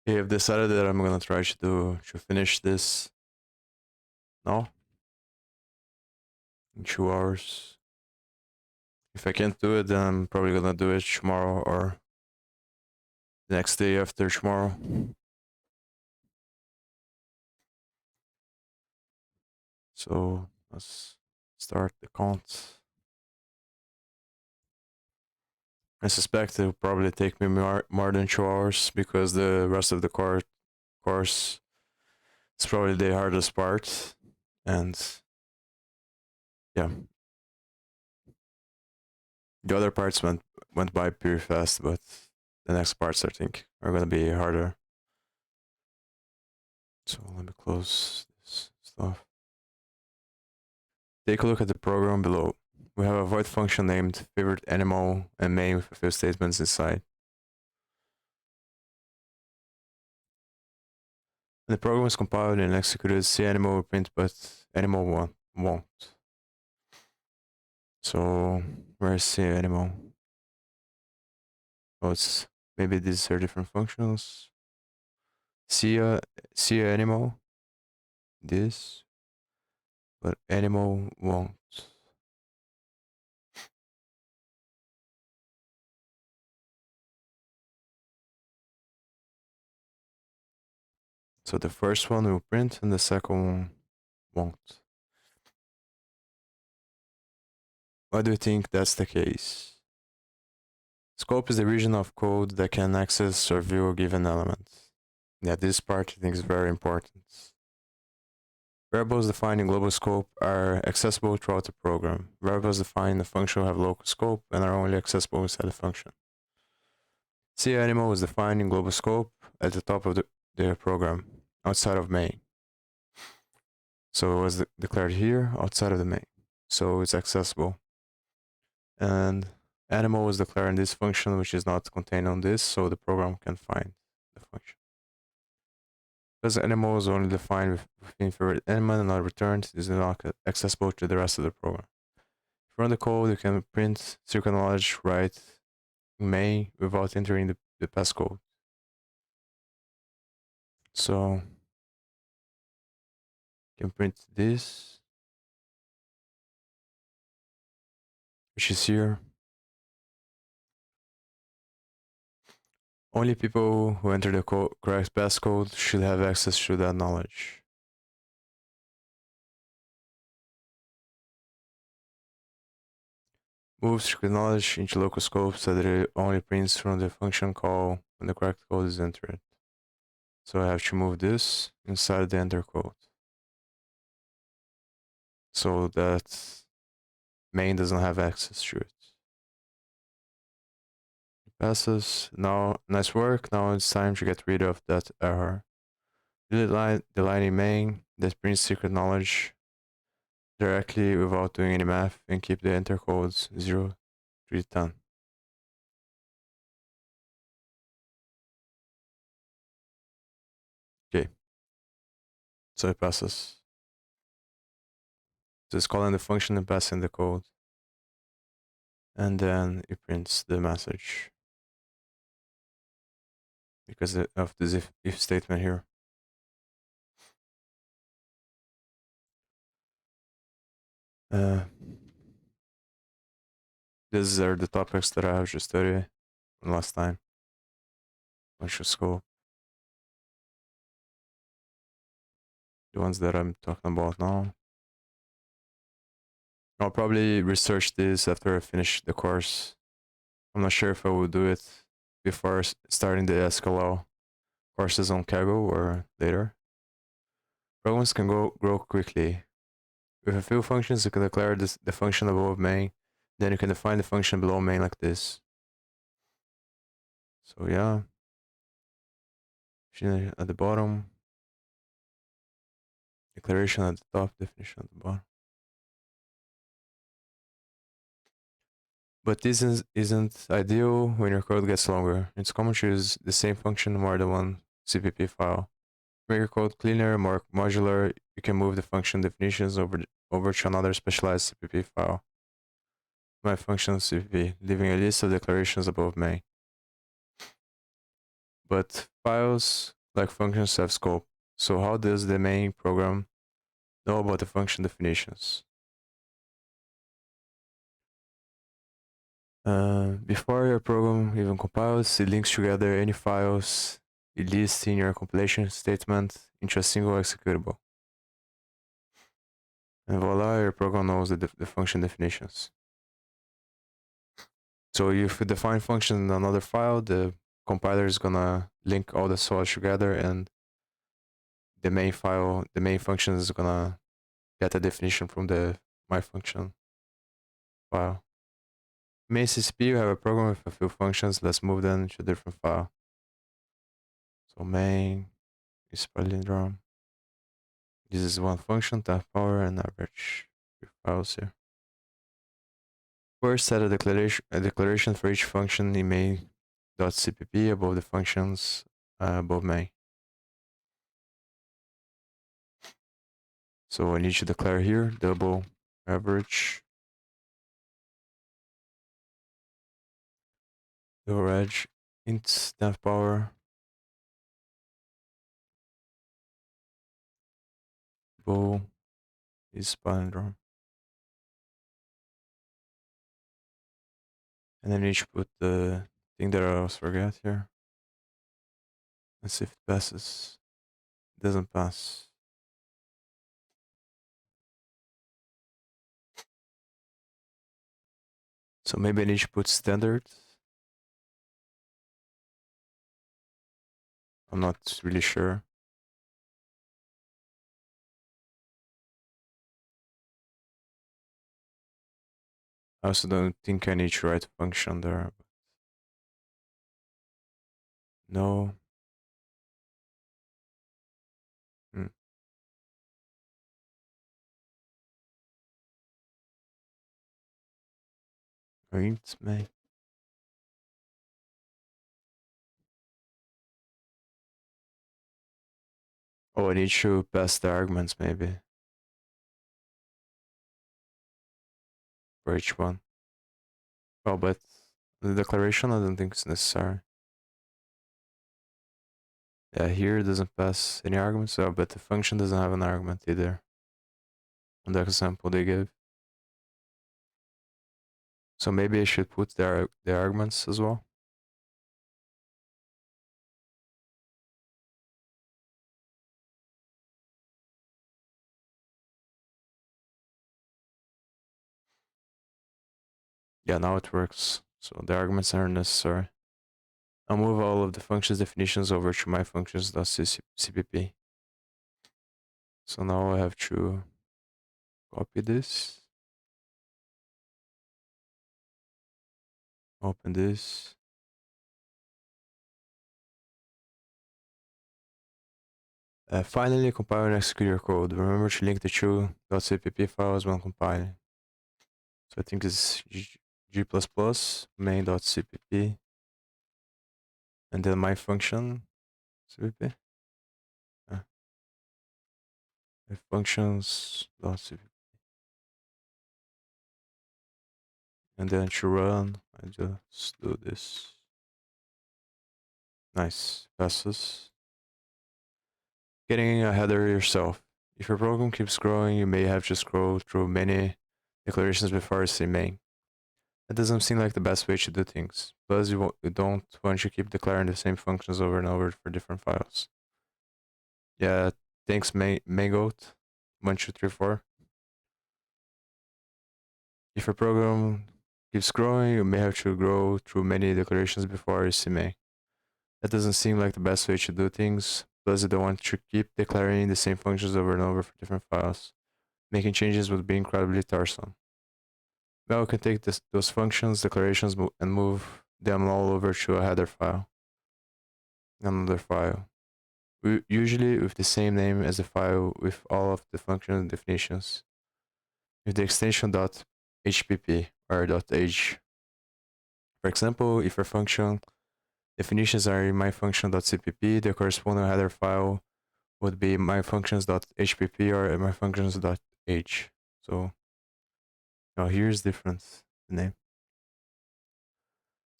Okay, I've decided that I'm gonna try to finish this now in 2 hours. If I can't do it, then I'm probably gonna do it tomorrow or the next day after tomorrow. So let's start the count. I suspect it'll probably take me more than 2 hours because the rest of the course is probably the hardest part. And yeah, the other parts went by pretty fast, but the next parts I think are gonna be harder. So let me close this stuff. Take a look at the program below. We have a void function named favorite animal and main with a few statements inside. When the program is compiled and executed, see animal will print, but animal won't. So where's see animal? Oh, it's maybe these are different functions. See a animal, this, but animal won't. So the first one will print and the second one won't. Why do you think that's the case? Scope is the region of code that can access or view a given element. Yeah, this part I think is very important. Variables defined in global scope are accessible throughout the program. Variables defined in the function have local scope and are only accessible inside the function. See animal is defined in global scope at the top of the program, outside of main. So it was declared here, outside of the main. So it's accessible. And animal was declared in this function, which is not contained on this, so the program can find the function. Because animal is only defined within favorite element and not returned, is not accessible to the rest of the program. If you run the code, you can print circuit knowledge right main without entering the passcode. So you can print this, which is here. Only people who enter the correct passcode should have access to that knowledge. Move circuit knowledge into local scope so that it only prints from the function call when the correct code is entered. So I have to move this inside the enter code, so that main doesn't have access to it. It passes. Now, nice work. Now it's time to get rid of that error. Delete the line in main that prints secret knowledge directly without doing any math and keep the enter codes 0 to 10. Okay, so it passes. Just calling the function and passing the code. And then it prints the message because of this if statement here. These are the topics that I have to study last time. Functional scope. The ones that I'm talking about now. I'll probably research this after I finish the course. I'm not sure if I will do it before starting the SQL courses on Kaggle or later. Programs can grow quickly. With a few functions, you can declare the function above main, then you can define the function below main like this. So yeah, at the bottom, declaration at the top, definition at the bottom. But this isn't ideal when your code gets longer. It's common to use the same function more than one CPP file. To make your code cleaner, more modular, you can move the function definitions over to another specialized CPP file. My function CPP, leaving a list of declarations above main. but files like functions have scope. So how does the main program know about the function definitions? Before your program even compiles, it links together any files it lists in your compilation statement into a single executable. And voila, your program knows the function definitions. So if you define function in another file, the compiler is gonna link all the files together, and the main function is gonna get a definition from the my function file. Main CCP, you have a program with a few functions. Let's move them to a different file. So main is palindrome. This is one function, temp power and average. Few files here. First, set a declaration for each function in main.cpp above the functions above main. So I need to declare here double average, double edge, int temp power, bow is palindrome. And then I need to put the thing that I always forget here. Let's see if it passes. It doesn't pass. So maybe I need to put standard. I'm not really sure. I also don't think I need to write a function there. No. Hmm. Int may. Oh, I need to pass the arguments maybe for each one. Oh, but the declaration I don't think is necessary. Yeah, here it doesn't pass any arguments, so but the function doesn't have an argument either. On the example they gave. So maybe I should put the arguments as well. Yeah, now it works. So the arguments aren't necessary. I'll move all of the functions definitions over to my functions.cpp. So now I have to copy this, open this, finally compile and execute your code. Remember to link the two .cpp files when compiling. So I think it's g++ main.cpp and then my function cpp. Functions.cpp. And then to run, I just do this. Nice, passes. Getting a header yourself. If your program keeps growing, you may have to scroll through many declarations before you see main. That doesn't seem like the best way to do things. Plus, you don't want to keep declaring the same functions over and over for different files. Yeah, thanks Mangoat 1234. If your program keeps growing, you may have to grow through many declarations before you see main. That doesn't seem like the best way to do things. Plus, you don't want to keep declaring the same functions over and over for different files. Making changes would be incredibly tiresome. Now we can take those functions, declarations, and move them all over to a header file. Another file. Usually with the same name as the file with all of the function definitions. With the extension .hpp or .h. For example, if your function definitions are in myfunction.cpp, the corresponding header file would be myfunctions.hpp or myfunctions.h. So now here's difference, the name.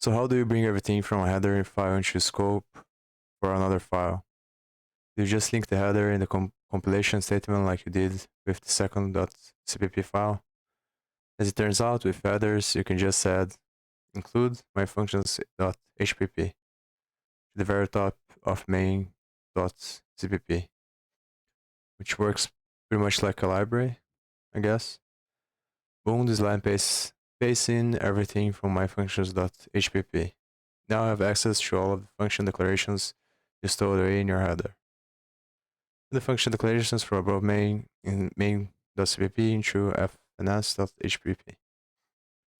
So how do you bring everything from a header file into scope? for another file. You just link the header in the compilation statement like you did with the second.cpp file. As it turns out, with headers, you can just add include myfunctions.hpp to the very top of main.cpp, which works pretty much like a library, I guess. Boom, this line pastes in everything from myfunctions.hpp. Now I have access to all of the function declarations you stored away in your header. The function declarations from above main in main.cpp into fns.hpp.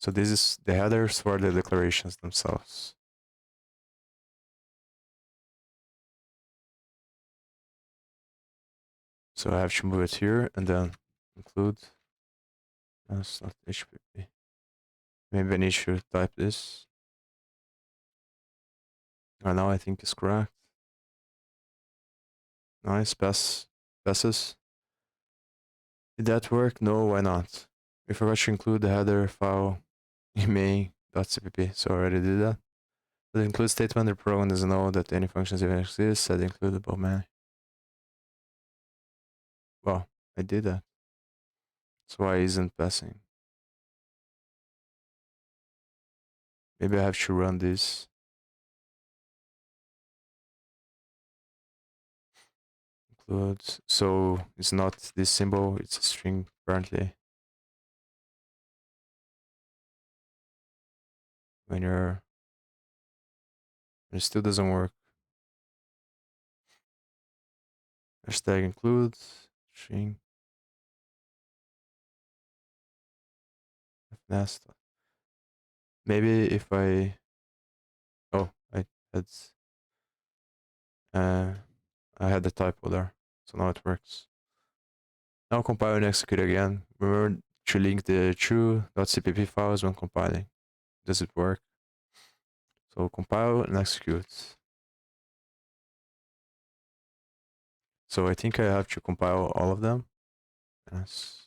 So this is the headers for the declarations themselves. So I have to move it here and then include fns.hpp. Maybe I need to type this. Now I think it's correct. Nice, passes. Did that work? No, why not? We forgot to include the header file in main.cpp, so I already did that. The include statement, the program doesn't know that any functions even exist, set include above main. Well, I did that. So why isn't passing? Maybe I have to run this. Include, so it's not this symbol, it's a string apparently. When it still doesn't work. Hashtag include string fnest. Maybe if I I had the typo there, so now it works. Now compile and execute again. Remember to link the true.cpp files when compiling. Does it work? So compile and execute. So I think I have to compile all of them. Yes.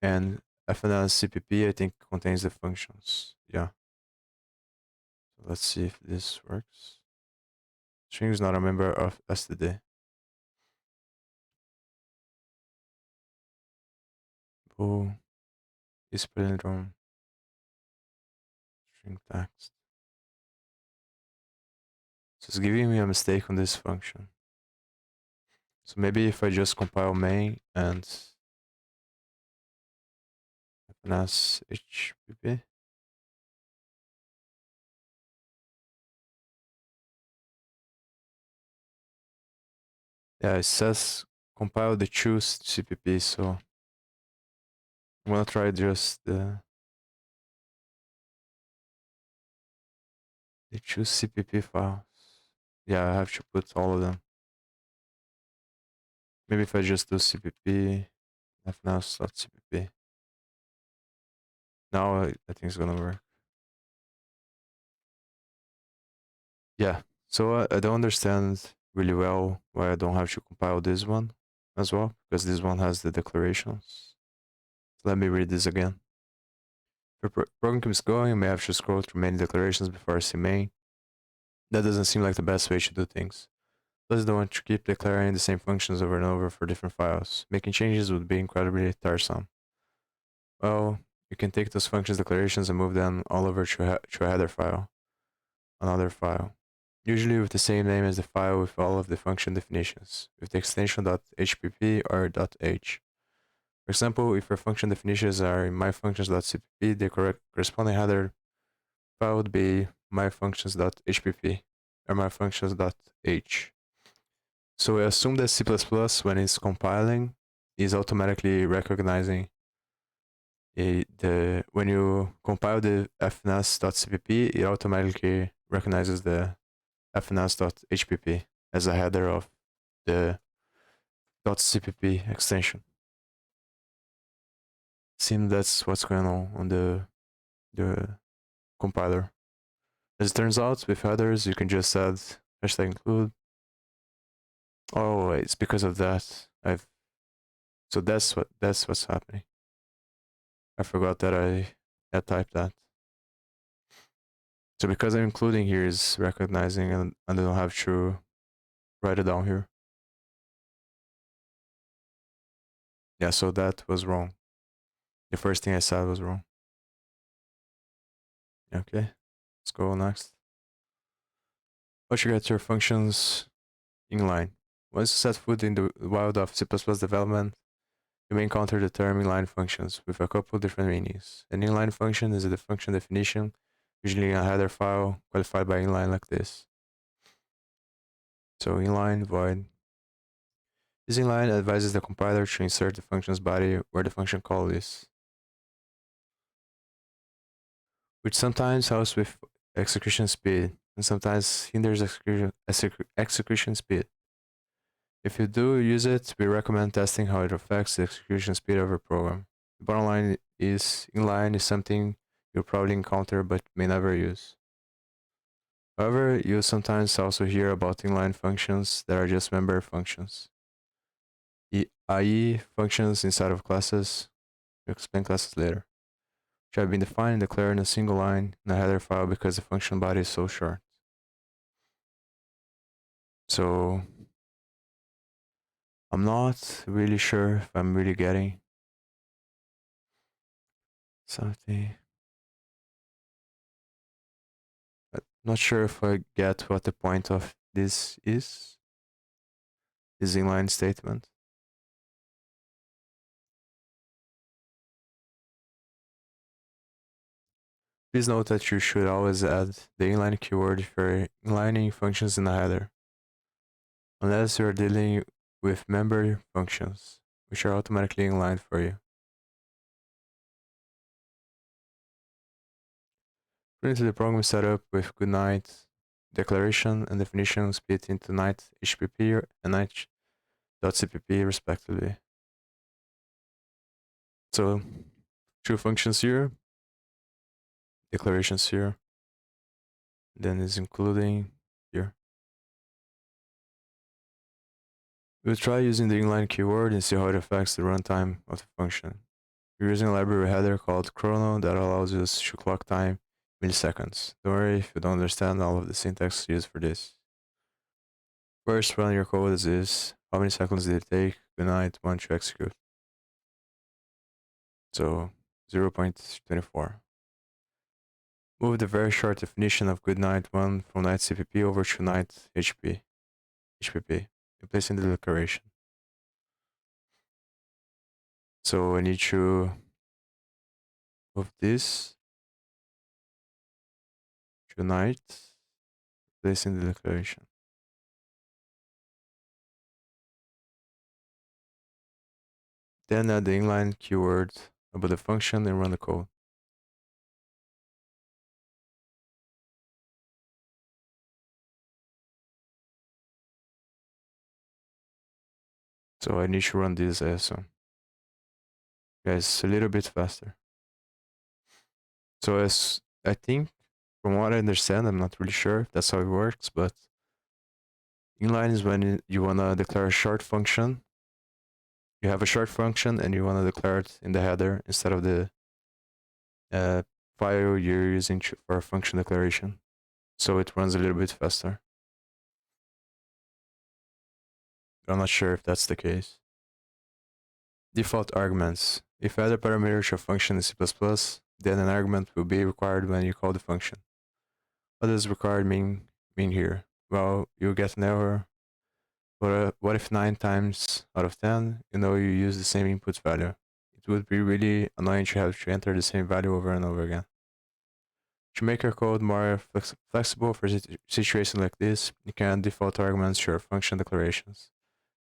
And fns.cpp I think contains the functions. Yeah. So let's see if this works. String is not a member of std. Bool is palindrome string text. So it's giving me a mistake on this function. So maybe if I just compile main and fns hpp. Yeah, it says compile the choose CPP, so I'm gonna try just the choose CPP files. Yeah, I have to put all of them. Maybe if I just do CPP fns.cpp. Now I think it's gonna work. Yeah, so I don't understand really well why I don't have to compile this one as well, because this one has the declarations. So let me read this again. If your program keeps going, you may have to scroll through many declarations before I see main. That doesn't seem like the best way to do things. Plus, don't want to keep declaring the same functions over and over for different files. Making changes would be incredibly tiresome. Well, you can take those functions declarations and move them all over to a header file, another file, usually with the same name as the file with all of the function definitions, with the extension .hpp or .h. For example, if your function definitions are in myfunctions.cpp, the corresponding header file would be myfunctions.hpp or myfunctions.h. So we assume that C++, when it's compiling, is automatically recognizing when you compile the fns.cpp, it automatically recognizes the fns.hpp as a header of the .cpp extension. Seems that's what's going on the compiler. As it turns out, with headers, you can just add hashtag include. Oh, it's because of that. So that's what's happening. I forgot that I had typed that. So because I'm including here is recognizing, and I don't have to write it down here. Yeah, so that was wrong. The first thing I said was wrong. Okay, let's go next. Once you get your functions inline, once you set foot in the wild of C++ development, you may encounter the term inline functions with a couple different meanings. An inline function is a function definition, usually in a header file qualified by inline like this. So inline void. This inline advises the compiler to insert the function's body where the function call is, which sometimes helps with execution speed and sometimes hinders execution speed. If you do use it, we recommend testing how it affects the execution speed of your program. The bottom line is inline is something you'll probably encounter but may never use. However, you'll sometimes also hear about inline functions that are just member functions, i.e. functions inside of classes. We'll explain classes later, which have been defined and declared in a single line in a header file because the function body is so short. So I'm not really sure if I'm really getting something. Not sure if I get what the point of this is. This inline statement. Please note that you should always add the inline keyword for inlining functions in a header, unless you are dealing with member functions, which are automatically inlined for you. Currently, the program is set up with goodnight declaration and definition split into night HPP and night.cpp respectively. So, two functions here, declarations here, then is including here. We'll try using the inline keyword and see how it affects the runtime of the function. We're using a library header called chrono that allows us to clock time milliseconds. Don't worry if you don't understand all of the syntax used for this. First, run your code as is. How many seconds did it take goodnight one to execute? So 0.24. Move the very short definition of goodnight one from night CPP over to night HPP, replacing the declaration. So I need to move this to night, replacing the declaration. Then add the inline keyword about the function and run the code. So I need to run this also. Guys, a little bit faster. So as I think, from what I understand, I'm not really sure if that's how it works, but inline is when you want to declare a short function. You have a short function and you want to declare it in the header instead of the file you're using for a function declaration. So it runs a little bit faster. I'm not sure if that's the case. Default arguments. If you add a parameter to a function in C++, then an argument will be required when you call the function. What does required mean here? Well, you'll get an error. But what if 9 times out of 10, you know you use the same input value? It would be really annoying to have to enter the same value over and over again. To make your code more flexible for situations like this, you can add default arguments to your function declarations.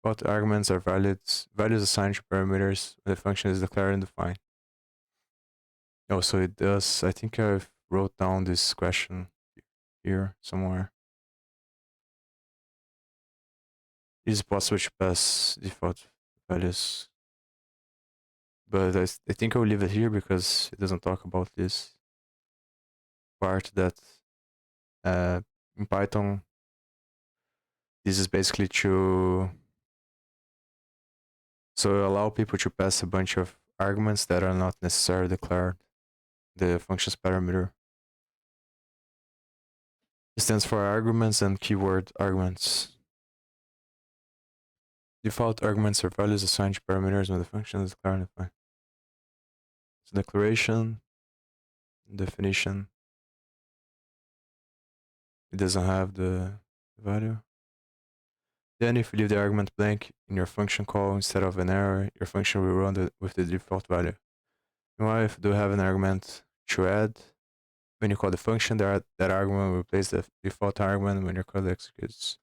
Default arguments are values assigned to parameters when the function is declared and defined. Oh, so it does. I think I wrote down this question here somewhere. It is possible to pass default values, but I think I'll leave it here because it doesn't talk about this part that in Python, this is basically to allow people to pass a bunch of arguments that are not necessarily declared the function's parameter. It stands for arguments and keyword arguments. Default arguments are values assigned to parameters when the function is declared and defined. So declaration, definition. It doesn't have the value. Then if you leave the argument blank in your function call instead of an error, your function will run with the default value. Meanwhile, if you do have an argument to add, when you call the function, that argument will replace the default argument when your code executes.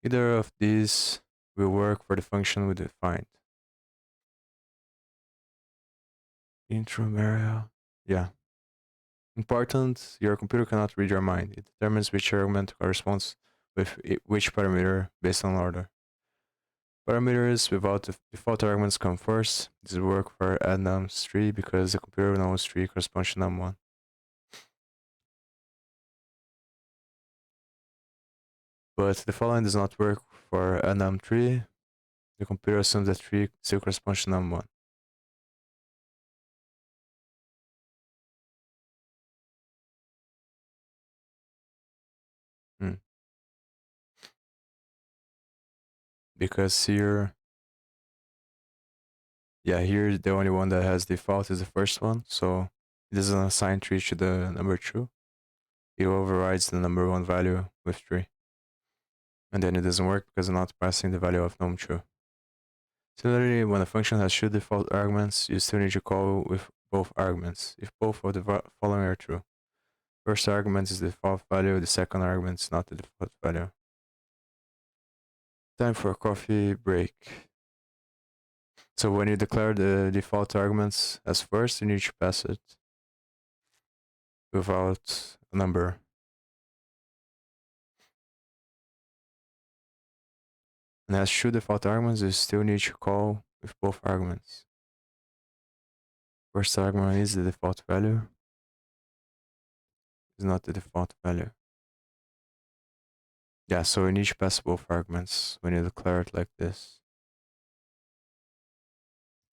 Either of these will work for the function we defined. Intro Mario. Yeah. Important, your computer cannot read your mind. It determines which argument corresponds with which parameter based on order. Parameters without the default arguments come first. This will work for add nums 3 because the computer knows 3 corresponds to num1. But the following does not work for add num3. The computer assumes that 3 still corresponds to num1. Because here, yeah, here the only one that has default is the first one, so it doesn't assign 3 to the number 2. It overrides the number 1 value with 3. And then it doesn't work because I'm not passing the value of num2. Similarly, when a function has 2 default arguments, you still need to call with both arguments, if both of the following are true. First argument is the default value, the second argument is not the default value. Time for a coffee break. So when you declare the default arguments as first, you need to pass it without a number. And as 2 default arguments, you still need to call with both arguments. First argument is the default value, is not the default value. Yeah, so you need to pass both arguments when you declare it like this.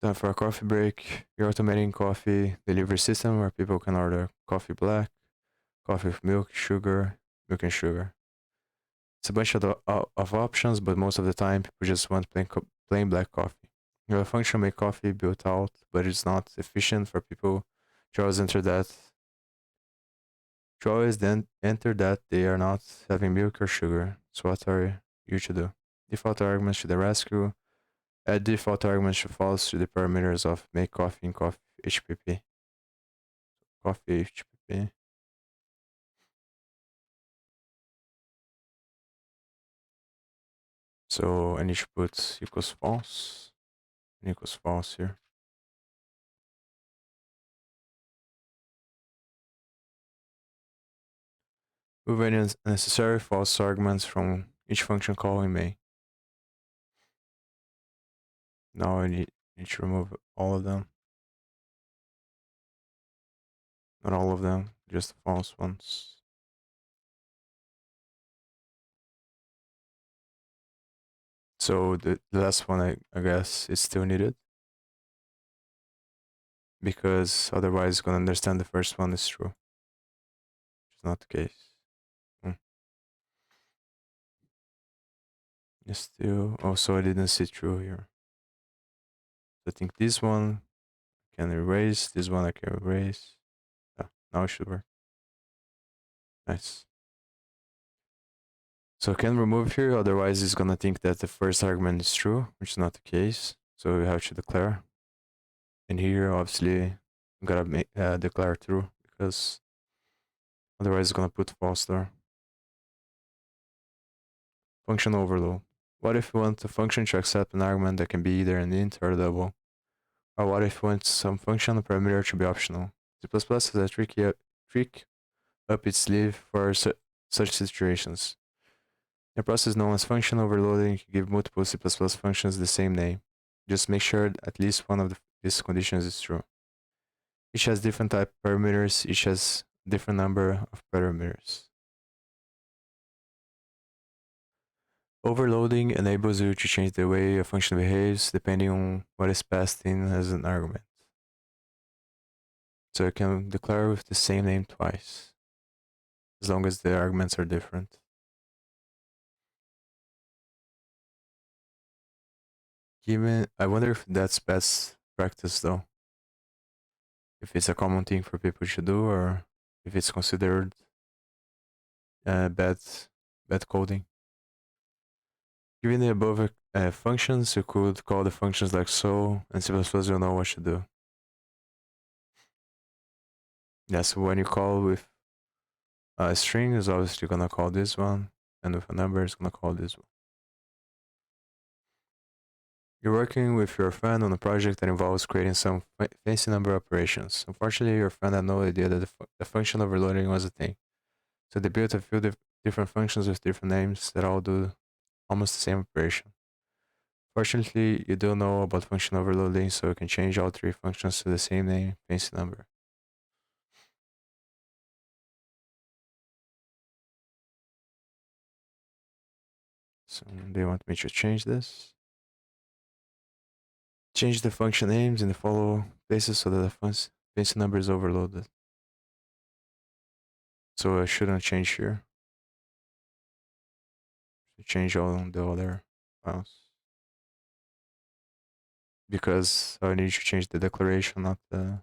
Time for a coffee break. You're automating coffee delivery system where people can order coffee black, coffee with milk, sugar, milk and sugar. It's a bunch of options, but most of the time people just want plain black coffee. You have a function make coffee built out, but it's not efficient for people to always enter that. To always then enter that they are not having milk or sugar. So what are you to do? Default arguments to the rescue. Add default arguments to false to the parameters of make coffee and coffee HPP. Coffee HPP. So I need to put equals false and equals false here. Move any unnecessary false arguments from each function call in main. Now I need to remove all of them. Not all of them, just the false ones. So the last one, I guess, is still needed. Because otherwise it's going to understand the first one is true. Which is not the case. It's still, also I didn't see true here. So I think this one I can erase, this one I can erase. Yeah, now it should work. Nice. So I can remove here, otherwise it's gonna think that the first argument is true, which is not the case. So we have to declare. And here, obviously, I'm gonna make, declare true, because otherwise it's gonna put false there. Function overload. What if we want a function to accept an argument that can be either an int or a double? Or what if we want some function or parameter to be optional? C++ has a trick up its sleeve for such situations. A process known as function overloading can give multiple C++ functions the same name. Just make sure at least one of these conditions is true. Each has different type parameters, each has different number of parameters. Overloading enables you to change the way a function behaves depending on what is passed in as an argument. So you can declare with the same name twice. as long as the arguments are different. I wonder if that's best practice though. If it's a common thing for people to do, or if it's considered bad coding. Given the above functions, you could call the functions like so, and C++ will know what to do. Yeah, so when you call with a string, is obviously gonna call this one, and with a number, it's gonna call this one. You're working with your friend on a project that involves creating some fancy number operations. Unfortunately, your friend had no idea that the function overloading was a thing. So they built a few different functions with different names that all do almost the same operation. Fortunately, you do know about function overloading, so you can change all three functions to the same name, fancy number. So they want me to change this. Change the function names in the follow places so that the fancy number is overloaded. So I shouldn't change here. Change all the other files. Because I need to change the declaration, not the...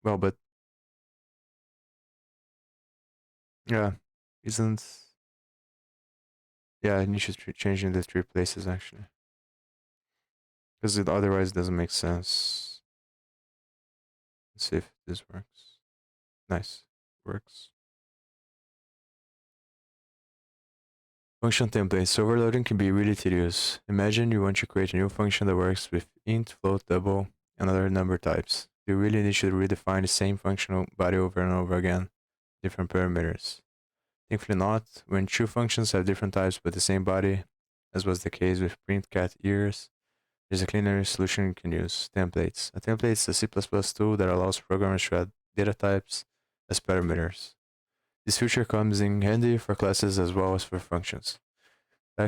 Well, but... Yeah, isn't... Yeah, I need to change in the three places, actually. Because it otherwise doesn't make sense. Let's see if this works. Nice. Works. Function templates. Overloading can be really tedious. Imagine you want to create a new function that works with int, float, double, and other number types. You really need to redefine the same functional body over and over again, different parameters. Thankfully not, when two functions have different types but the same body, as was the case with print cat ears, there's a cleaner solution you can use, templates. A template is a C++ tool that allows programmers to add data types as parameters. This feature comes in handy for classes as well as for functions.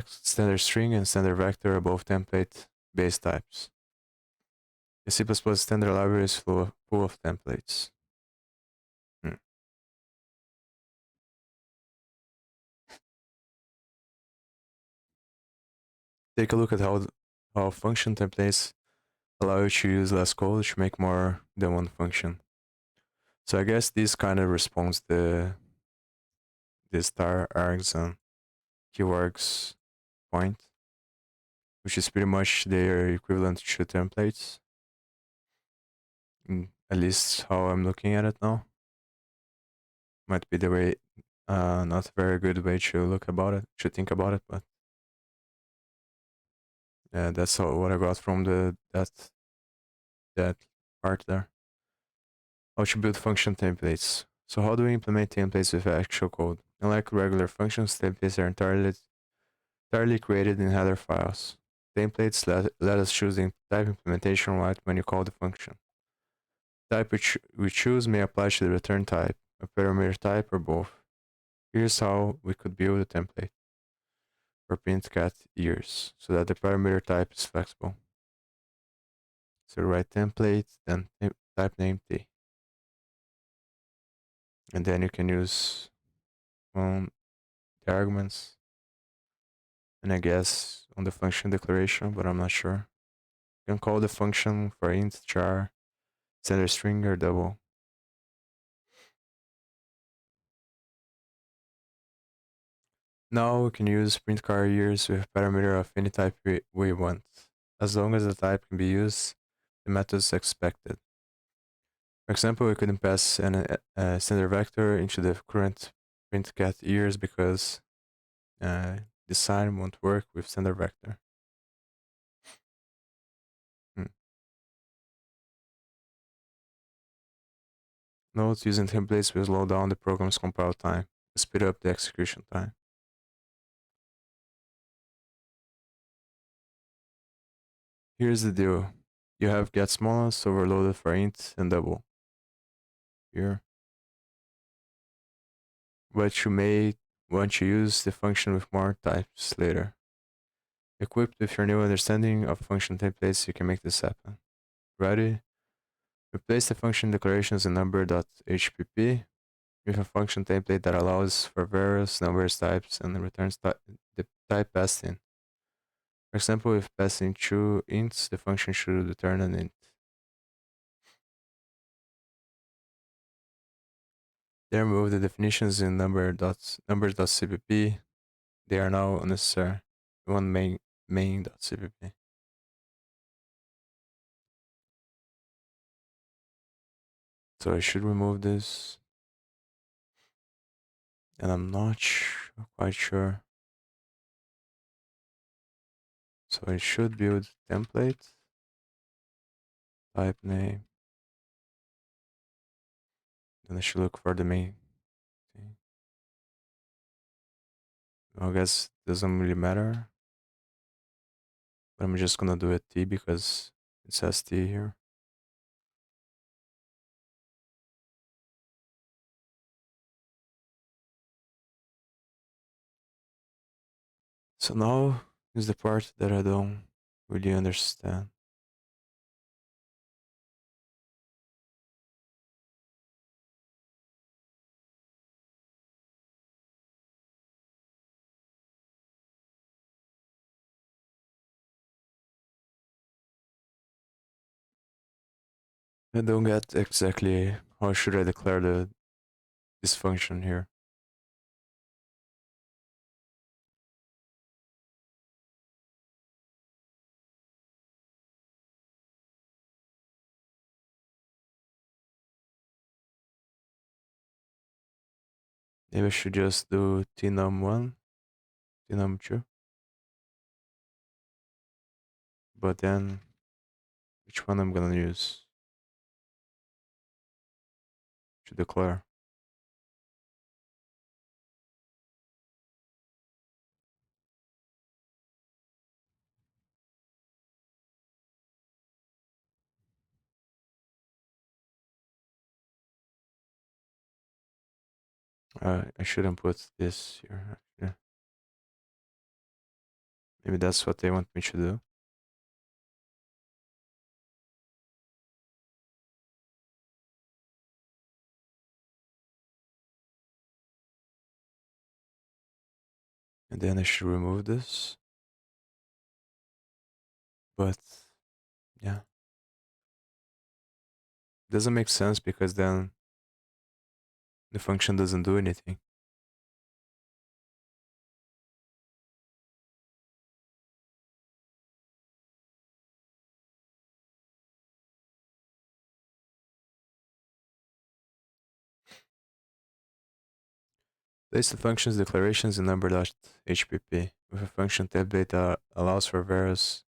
Standard string and standard vector are both template-based types. The C++ standard library is full of templates. Take a look at how function templates allow you to use less code to make more than one function. So I guess this kind of responds the star args and keywords point, which is pretty much their equivalent to templates. At least how I'm looking at it now. Might be the way, not a very good way to think about it, but yeah, that's what I got from that part there. How to build function templates. So how do we implement templates with actual code? Unlike regular functions, templates are entirely created in header files. Templates let us choose the type implementation right when you call the function. Type we choose may apply to the return type, a parameter type, or both. Here's how we could build a template for print cat ears so that the parameter type is flexible. So write template, then type name t. And then you can use the arguments, and I guess on the function declaration, but I'm not sure. You can call the function for int, char, standard string, or double. Now we can use print car ears with parameter of any type we want. As long as the type can be used, the method is expected. For example, we couldn't pass a standard vector into the current print cat ears because the sign won't work with standard vector. Note, using templates will slow down the program's compile time, speed up the execution time. Here's the deal. You have get smallest overloaded for int and double. Here. But you may want to use the function with more types later. Equipped with your new understanding of function templates, you can make this happen. Ready? Replace the function declarations in number.hpp with a function template that allows for various numbers types and returns the type passed in. For example, if passing two ints, the function should return an int. They remove the definitions in numbers.cpp. They are now unnecessary. One main.cpp. So I should remove this. And I'm not quite sure. So I should build template, type name. Then I should look for the main thing. I guess it doesn't really matter. But I'm just gonna do a T because it says T here. So now is the part that I don't really understand. I don't get exactly how should I declare this function here. Maybe I should just do tnum1, tnum2. But then which one I'm gonna use to declare? I shouldn't put this here. Actually. Maybe that's what they want me to do. And then I should remove this. But yeah, doesn't make sense because then the function doesn't do anything. Place the function's declarations in number.hpp with a function template that allows for various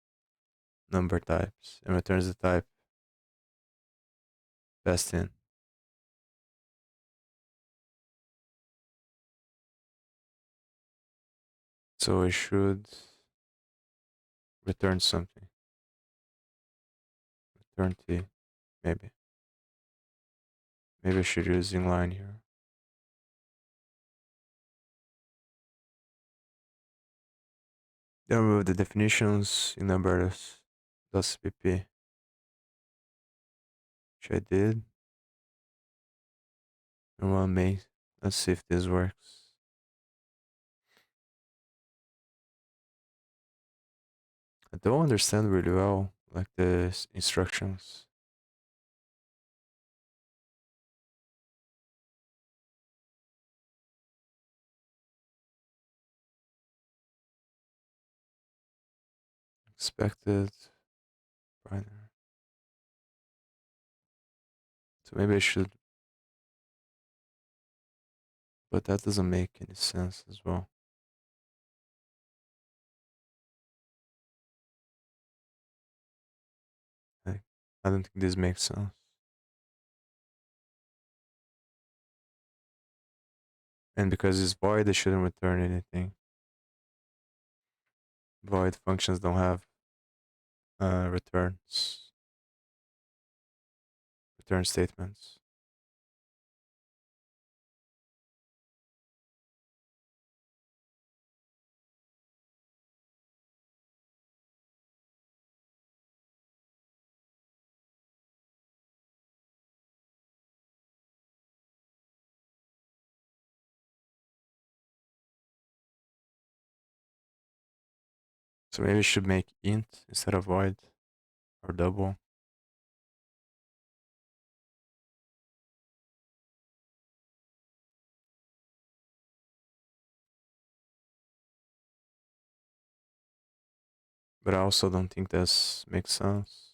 number types and returns the type passed in. So I should return something. Return t, maybe. Maybe I should use inline here. Then remove the definitions in numbers.cpp, which I did. And run main. Let's see if this works. I don't understand really well like the instructions. Expected binary. So maybe I should, but that doesn't make any sense as well. Like, I don't think this makes sense. And because it's void, it shouldn't return anything. Void functions don't have return statements. So maybe we should make int instead of void or double. But I also don't think this makes sense.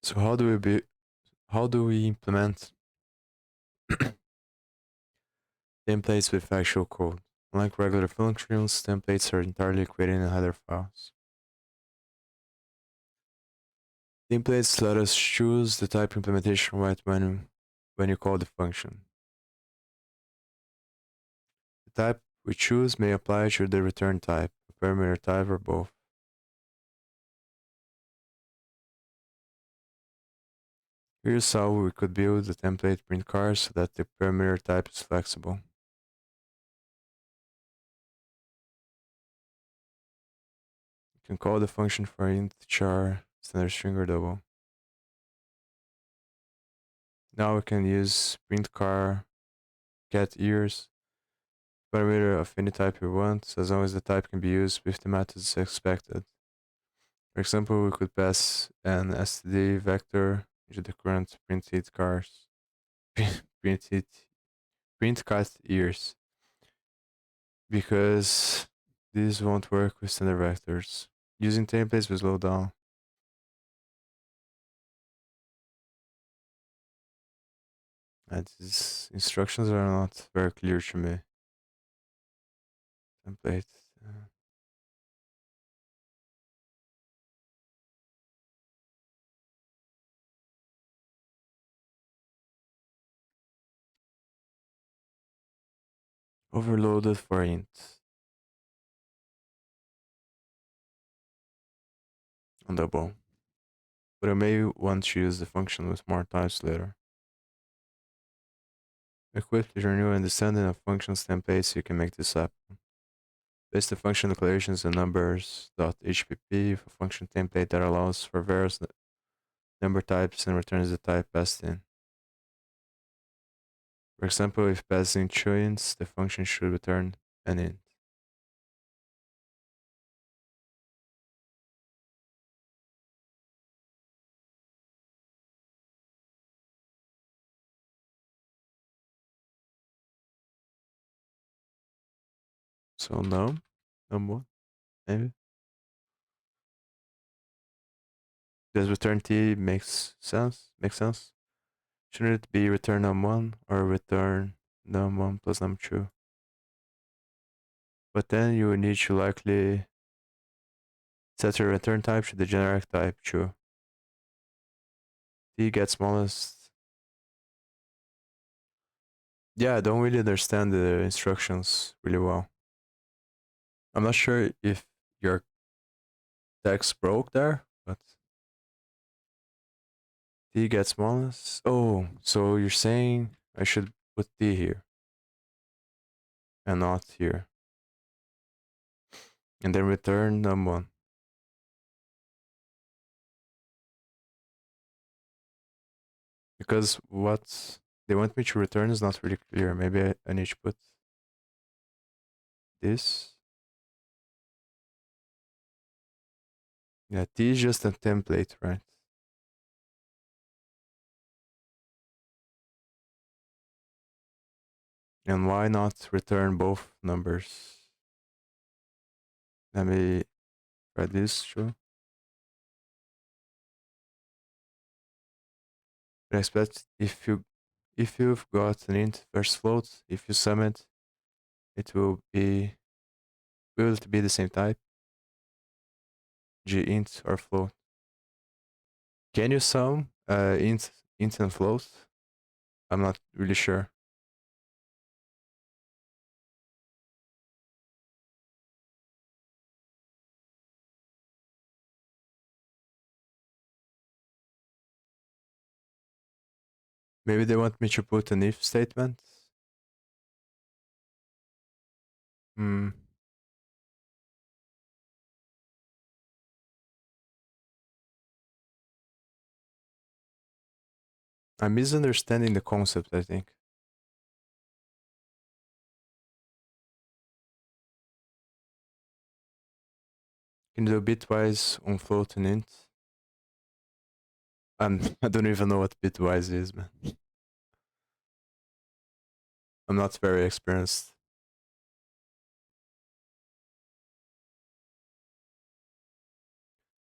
So how do we implement templates with actual code? Unlike regular functions, templates are entirely created in header files. Templates let us choose the type implementation right when you call the function. The type we choose may apply to the return type, a parameter type, or both. Here's how we could build the template print cars so that the parameter type is flexible. You can call the function for int, char, standard string, or double. Now we can use print car get ears parameter of any type we want, as long as the type can be used with the methods expected. For example, we could pass an std vector into the current printed cars, printed print cat ears, because this won't work with standard vectors. Using templates will slow down. And these instructions are not very clear to me. Template. Overloaded for int. On double. But I may want to use the function with more types later. Equipped with your new understanding of functions templates, you can make this happen. Paste the function declarations in numbers.hpp with a function template that allows for various number types and returns the type passed in. For example, if passing two ints, the function should return an int. So num1, maybe. Does return t makes sense? Makes sense? Shouldn't it be return num1 or return num1 plus num2? But then you would need to likely set your return type to the generic type true. T gets smallest. Yeah, I don't really understand the instructions really well. I'm not sure if your text broke there, but T gets smallest. Oh, so you're saying I should put T here and not here. And then return num1. Because what they want me to return is not really clear. Maybe I need to put this. Yeah, T is just a template, right? And why not return both numbers? Let me try this, sure. But I expect if you've got an int versus float, if you sum it, it will it be the same type, g int or float. Can you sum int and float? I'm not really sure. Maybe they want me to put an if statement. Hmm. I'm misunderstanding the concept, I think. Can you do bitwise on float and int? I don't even know what bitwise is, man. I'm not very experienced.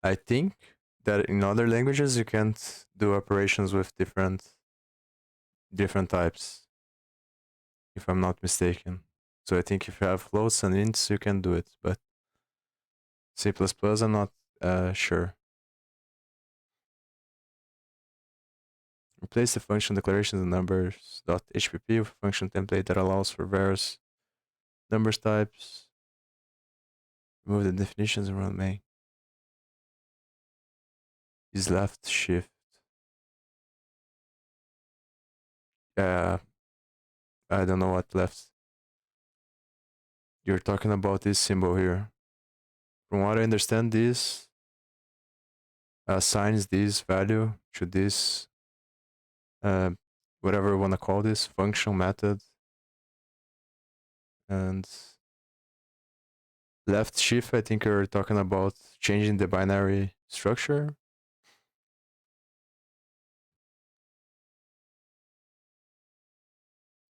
I think that in other languages you can't do operations with different types, if I'm not mistaken. So I think if you have floats and ints, you can do it, but C++, I'm not sure. Replace the function declarations and numbers.hpp with a function template that allows for various numbers types. Remove the definitions around main. Is left shift. I don't know what left. You're talking about this symbol here. From what I understand, this assigns this value to this, whatever you want to call this, function, method. And left shift, I think you're talking about changing the binary structure.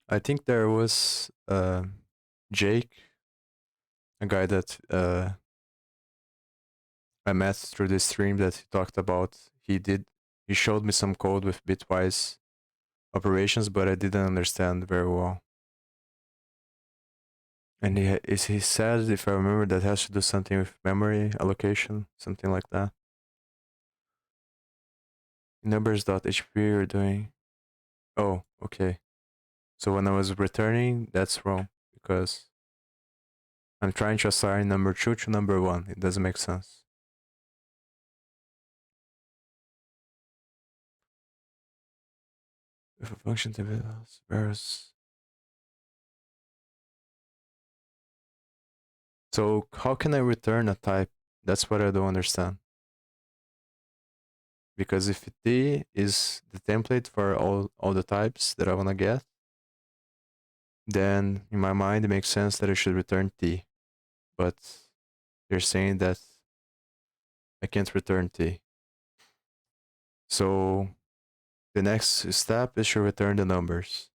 I think there was Jake, a guy that I met through this stream that he talked about. He showed me some code with bitwise operations, but I didn't understand very well. And he said, if I remember, that has to do something with memory allocation, something like that. Numbers.hp you're doing. Oh, okay. So when I was returning, that's wrong because I'm trying to assign number 2 to number 1. It doesn't make sense. If a function develops various. So how can I return a type? That's what I don't understand. Because if t is the template for all the types that I want to get, then in my mind it makes sense that I should return t. But you're saying that I can't return t. So the next step is to return the numbers.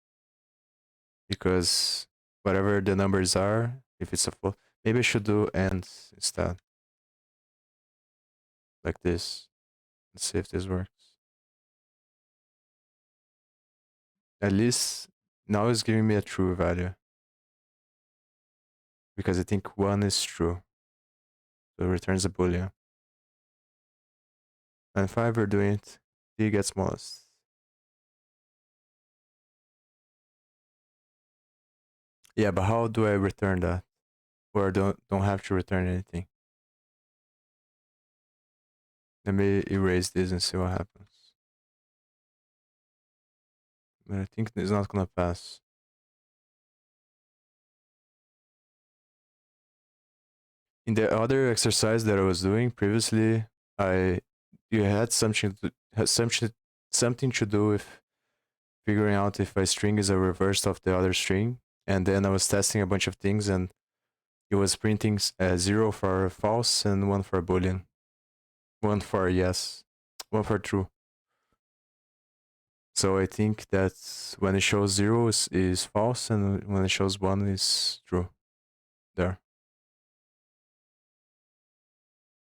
Because whatever the numbers are, if it's a full, maybe I should do and instead. Like this. Let's see if this works. At least now it's giving me a true value. Because I think 1 is true. So it returns a boolean. And if I ever do it, t gets smallest. Yeah, but how do I return that? Or don't have to return anything? Let me erase this and see what happens. But I think it's not gonna pass. In the other exercise that I was doing previously, you had something to do with figuring out if a string is a reverse of the other string, and then I was testing a bunch of things, and it was printing 0 for false and 1 for boolean, 1 for yes, 1 for true. So I think that when it shows 0 is false, and when it shows 1 is true. There.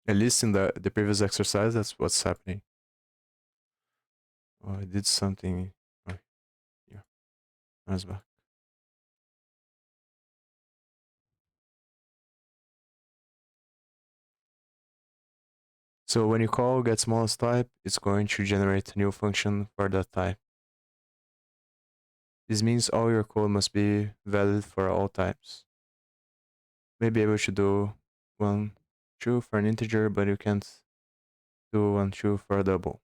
At least in the previous exercise, that's what's happening. Oh, I did something. Oh, yeah, I was back. So when you call get smallest type, it's going to generate a new function for that type. This means all your code must be valid for all types. Maybe able to do 1 true for an integer, but you can't do 1 true for a double.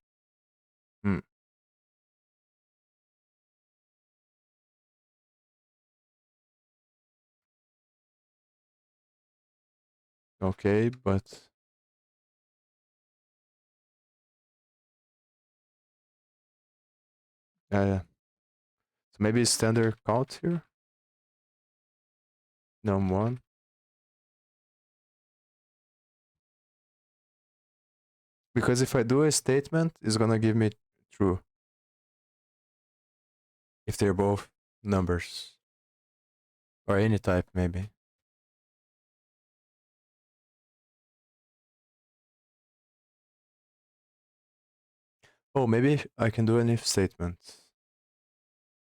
Okay, but Yeah. So maybe standard count here. Num1. Because if I do a statement, it's gonna give me true if they're both numbers or any type maybe. Oh, maybe I can do an if statement.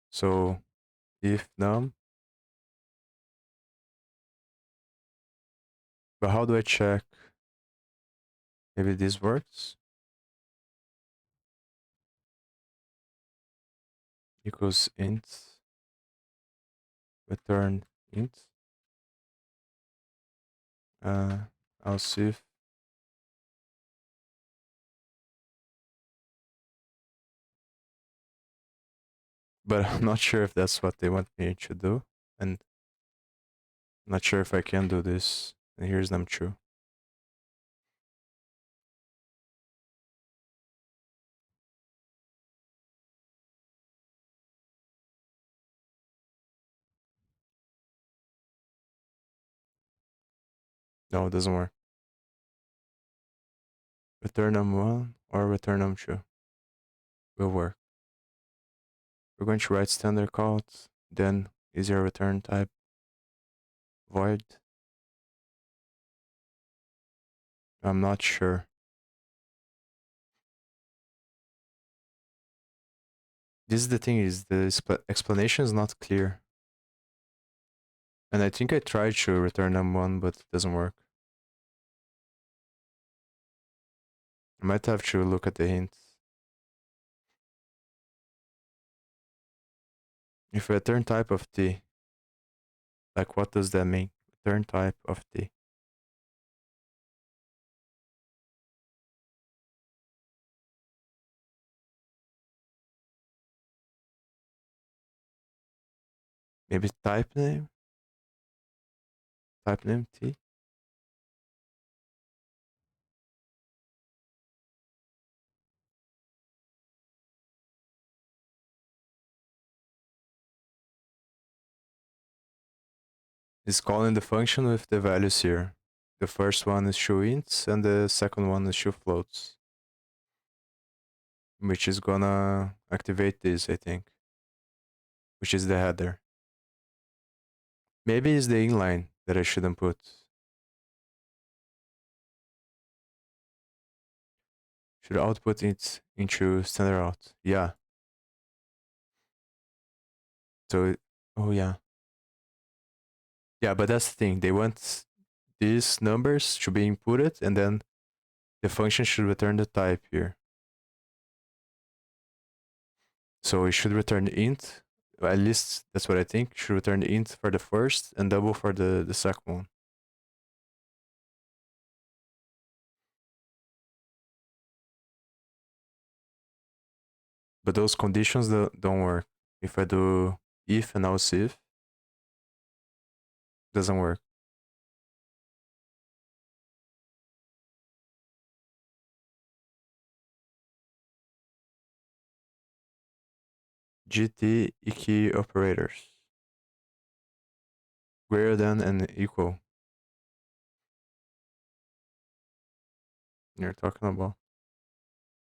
So if num, but how do I check? Maybe this works. Equals int, return int. I'll see if, but I'm not sure if that's what they want me to do, and I'm not sure if I can do this. And here's them true. No, it doesn't work. Return num1 or return num2 will work. We're going to write standard calls, then is your return type void? I'm not sure. This is the thing, is the explanation is not clear. And I think I tried to return num1, but it doesn't work. I might have to look at the hints. If return type of t, like what does that mean? Return type of t. Maybe type name? Type name t? Is calling the function with the values here. The first one is show ints and the second one is show floats. Which is gonna activate this, I think. Which is the header. Maybe it's the inline that I shouldn't put. Should output it into standard out. Yeah. So, oh yeah. Yeah, but that's the thing. They want these numbers to be inputted and then the function should return the type here. So it should return int. At least that's what I think. Should return int for the first and double for the second one. But those conditions don't work. If I do if and else if, doesn't work. GT key operators. Greater than and equal. You're talking about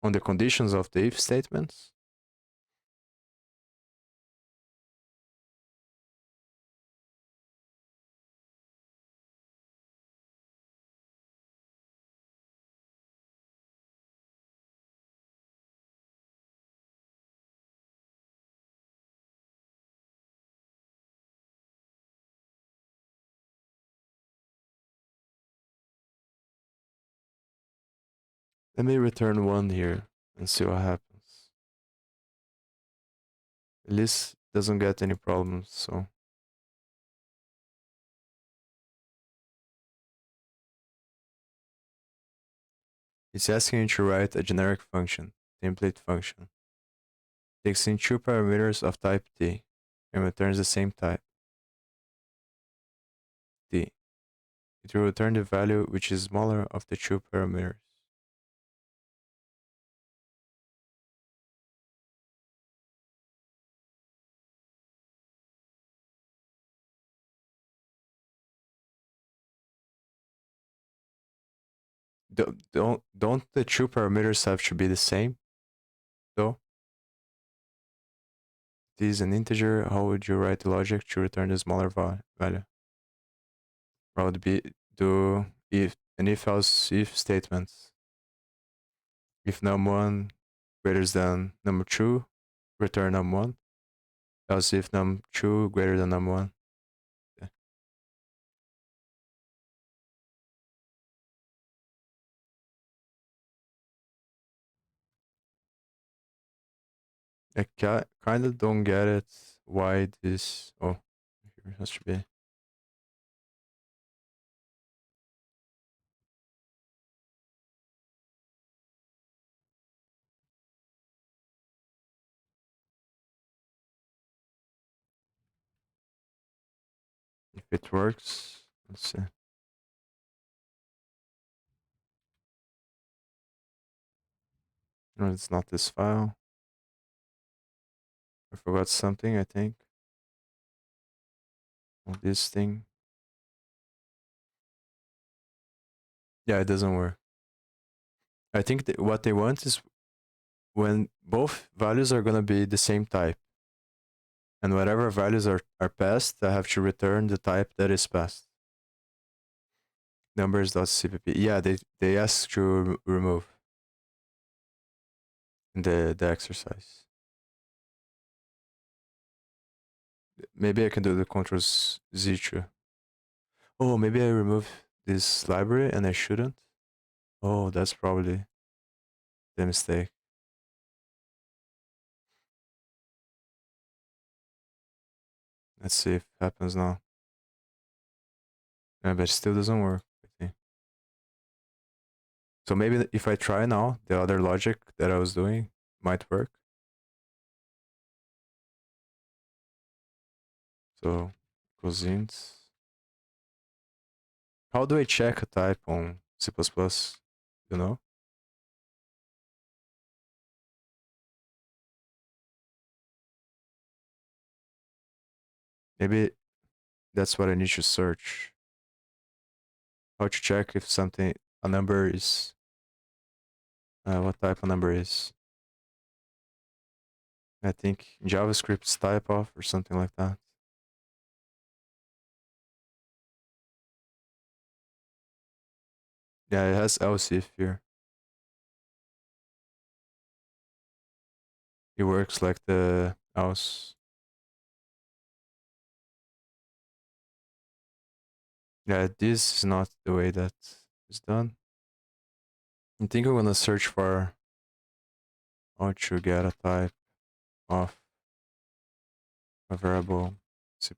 on the conditions of the if statements. Let me return one here and see what happens. At least doesn't get any problems, so. It's asking you to write a generic function, template function. Takes in two parameters of type t and returns the same type, t. It will return the value which is smaller of the two parameters. don't the two parameters have to be the same though? This is an integer. How would you write the logic to return the smaller value? Or would be do if an if else if statements. If num1 greater than num2, return num1. Else if num2 greater than num1. Okay. I kind of don't get it. Why this? Oh, here has to be. If it works, let's see. No, it's not this file. I forgot something, I think. Oh, this thing. Yeah, it doesn't work. I think that what they want is when both values are going to be the same type. And whatever values are passed, I have to return the type that is passed. Numbers.cpp. Yeah, they ask to remove the exercise. Maybe I can do the Ctrl Z too. Oh, maybe I remove this library and I shouldn't. Oh, that's probably the mistake. Let's see if it happens now. Yeah, but it still doesn't work. I think. So maybe if I try now, the other logic that I was doing might work. So cosint. How do I check a type on C++? You know? Maybe that's what I need to search. How to check if something, a number is, what type of number is. I think JavaScript's type of or something like that. Yeah, it has else if here. It works like the else. Yeah, this is not the way that is done. I think I'm gonna search for how to get a type of a variable C++.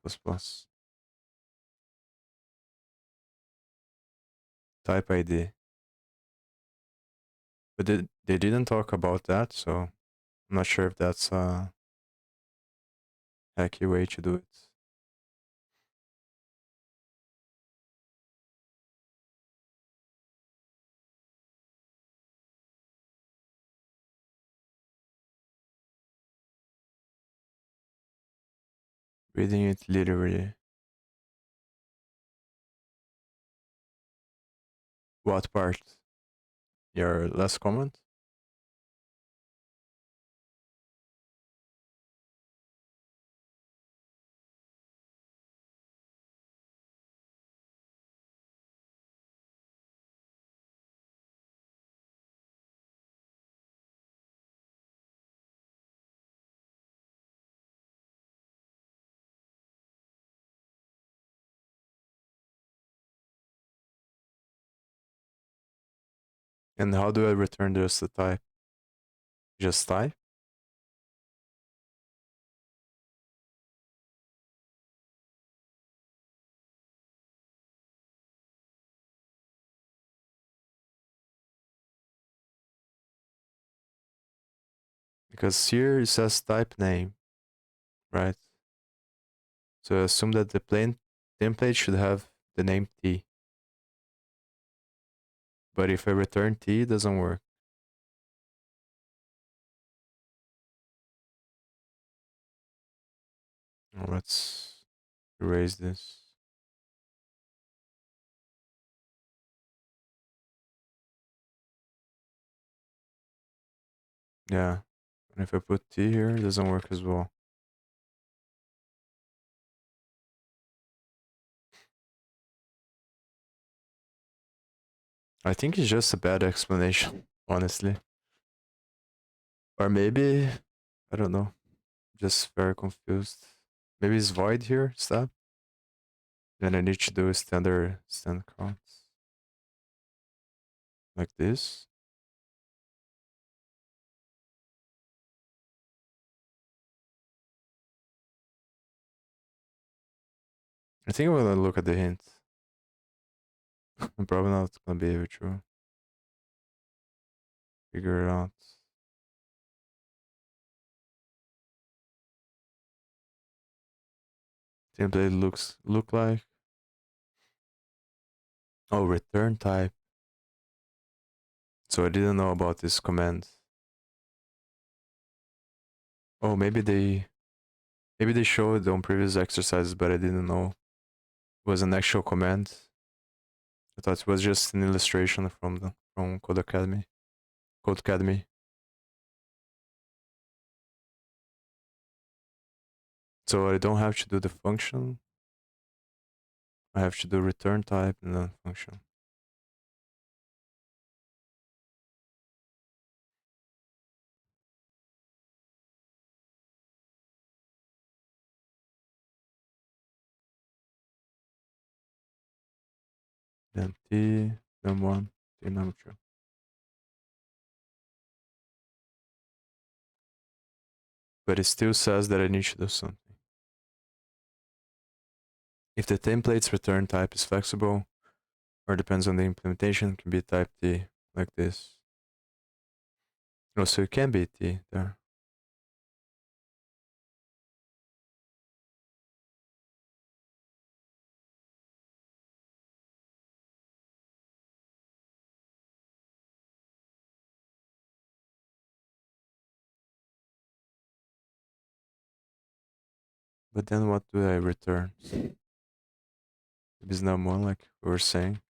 Type ID. But they didn't talk about that, so I'm not sure if that's a hacky way to do it. Reading it literally. What part? Your last comment? And how do I return just the type? Just type? Because here it says type name, right? So assume that the plain template should have the name T. But if I return T, it doesn't work. Let's erase this. Yeah. And if I put T here, it doesn't work as well. I think it's just a bad explanation, honestly. Or maybe, I don't know, just very confused. Maybe it's void here, step. Then I need to do a standard stand counts. Like this. I think I'm gonna look at the hint. I'm probably not gonna be able to figure it out. Template look like. Oh, return type. So I didn't know about this command. Oh, maybe they showed on previous exercises, but I didn't know it was an actual command. I thought it was just an illustration from Code Academy. Code Academy. So I don't have to do the function. I have to do return type and then function. Then T, then one, T number two. But it still says that I need to do something. If the template's return type is flexible or depends on the implementation, it can be type T like this. Oh, so it can be T there. But then what do I return? If it's not one like we were saying.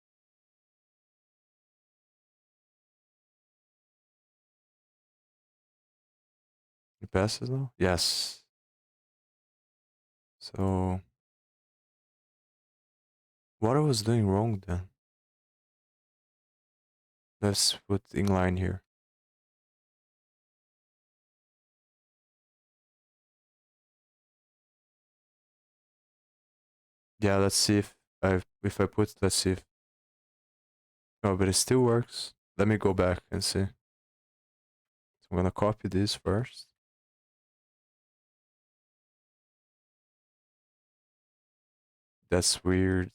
It passes now? Yes. So what I was doing wrong then? Let's put inline here. Yeah, let's see if I put, let's see if, oh, but it still works. Let me go back and see. So I'm gonna copy this first. That's weird.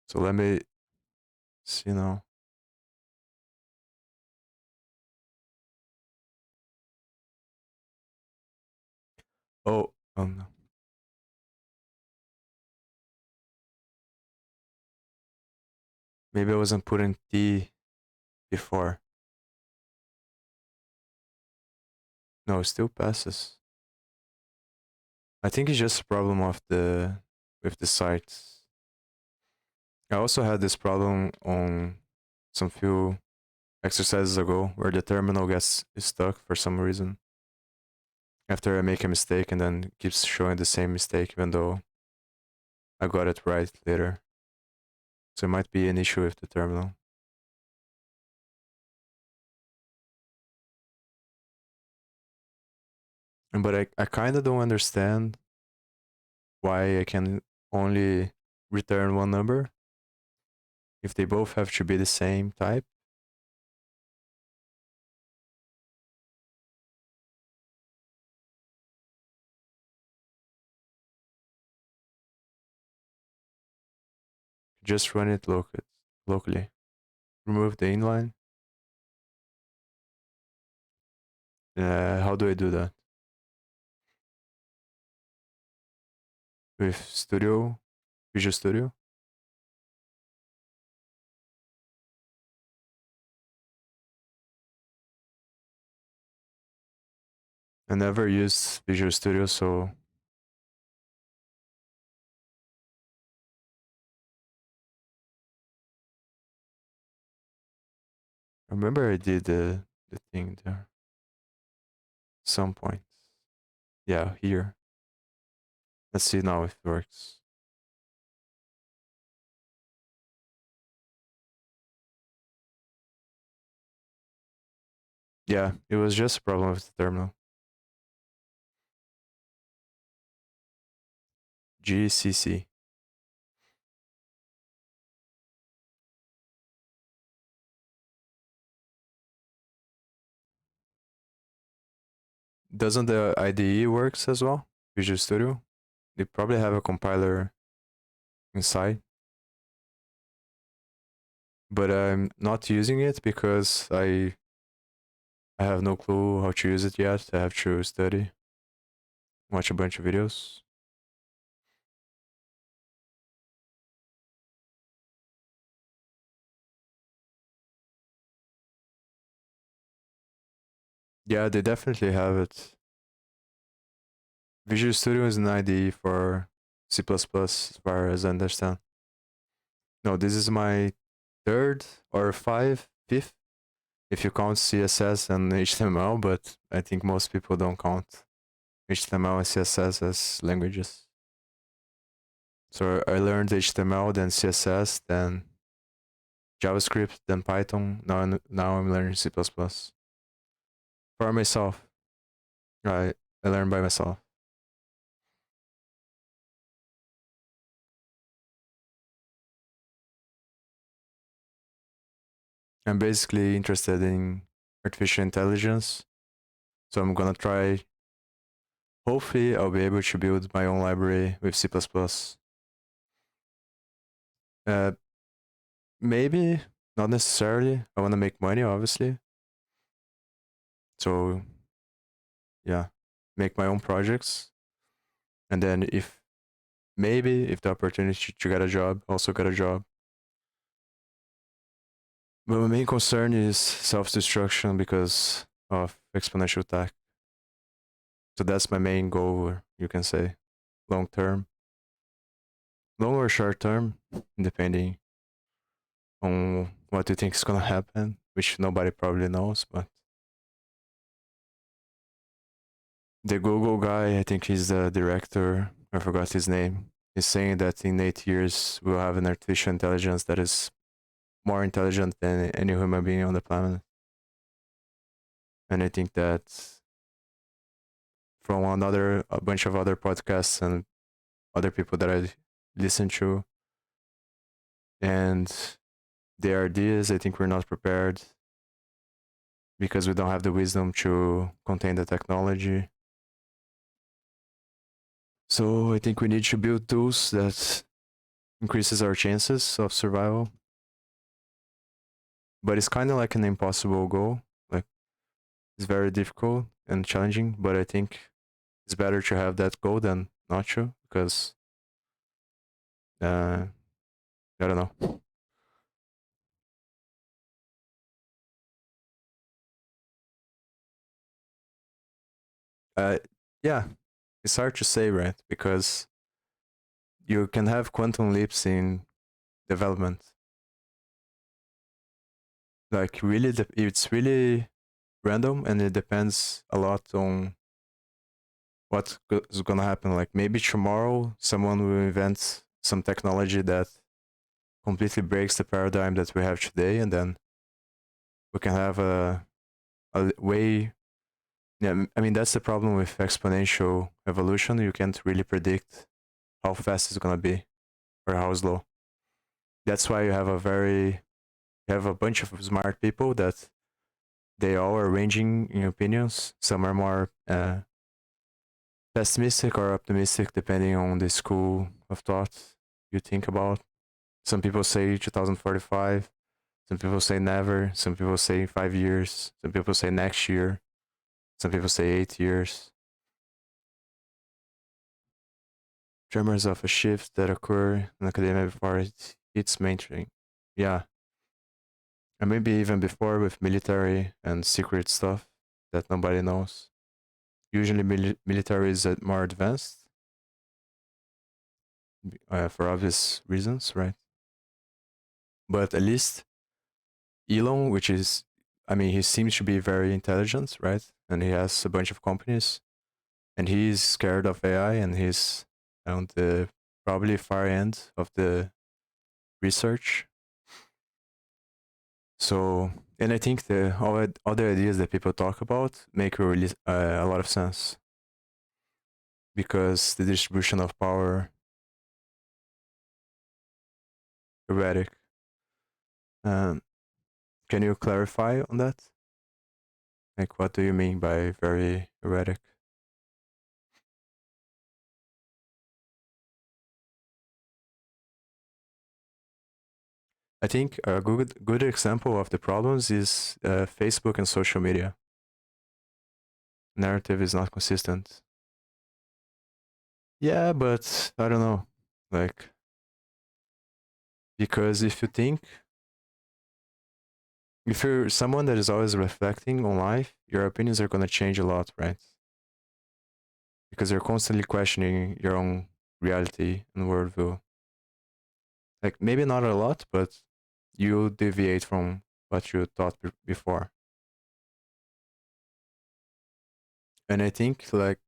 So let me see now. Oh, no. Maybe I wasn't putting T before. No, it still passes. I think it's just a problem of the with the sites. I also had this problem on some few exercises ago where the terminal gets stuck for some reason. After I make a mistake and then keeps showing the same mistake even though I got it right later. So it might be an issue with the terminal. But I kind of don't understand why I can only return one number if they both have to be the same type. Just run it locally. Remove the inline. How do I do that? With Studio, Visual Studio? I never used Visual Studio, so I remember I did the thing there some point. Yeah, here. Let's see now if it works. Yeah, it was just a problem with the terminal. GCC. Doesn't the IDE works as well? Visual Studio? They probably have a compiler inside. But I'm not using it because I have no clue how to use it yet. I have to study, watch a bunch of videos. Yeah, they definitely have it. Visual Studio is an IDE for C++, as far as I understand. No, this is my third or fifth, if you count CSS and HTML, but I think most people don't count HTML and CSS as languages. So I learned HTML, then CSS, then JavaScript, then Python. Now I'm learning C++. For myself. I learned by myself. I'm basically interested in artificial intelligence. So I'm gonna try. Hopefully, I'll be able to build my own library with C++. Uh, maybe, not necessarily. I want to make money, obviously. So, yeah, make my own projects. And then if the opportunity to get a job, also get a job. But my main concern is self-destruction because of exponential attack. So that's my main goal, you can say, long term. Long or short term, depending on what you think is gonna happen, which nobody probably knows, but the Google guy, I think he's the director, I forgot his name, is saying that in 8 years we'll have an artificial intelligence that is more intelligent than any human being on the planet. And I think that from a bunch of other podcasts and other people that I listen to, and their ideas, I think we're not prepared because we don't have the wisdom to contain the technology. So I think we need to build tools that increases our chances of survival. But it's kind of like an impossible goal. Like it's very difficult and challenging, but I think it's better to have that goal than not to because I don't know. Uh yeah, it's hard to say, right? Because you can have quantum leaps in development. Like really it's really random and it depends a lot on is gonna happen. Like maybe tomorrow someone will invent some technology that completely breaks the paradigm that we have today, and then we can have a way. Yeah, I mean that's the problem with exponential evolution. You can't really predict how fast it's gonna be or how slow. That's why you have a bunch of smart people that they all are ranging in opinions. Some are more pessimistic or optimistic depending on the school of thought you think about. Some people say 2045, some people say never, some people say 5 years, some people say next year, some people say 8 years. Tremors of a shift that occur in academia before it's mainstream. Yeah, and maybe even before with military and secret stuff that nobody knows. usually military is more advanced for obvious reasons, right? But at least Elon, which is, I mean, he seems to be very intelligent, right? And he has a bunch of companies, and he's scared of AI, and he's on the probably far end of the research. So, and I think the all other ideas that people talk about make really a lot of sense because the distribution of power erratic. Um, can you clarify on that? Like, what do you mean by very erratic? I think a good example of the problems is Facebook and social media. Narrative is not consistent. Yeah, but I don't know. Like, because if you're someone that is always reflecting on life, your opinions are going to change a lot, right? Because you're constantly questioning your own reality and worldview. Like, maybe not a lot, but you deviate from what you thought before. And I think, like,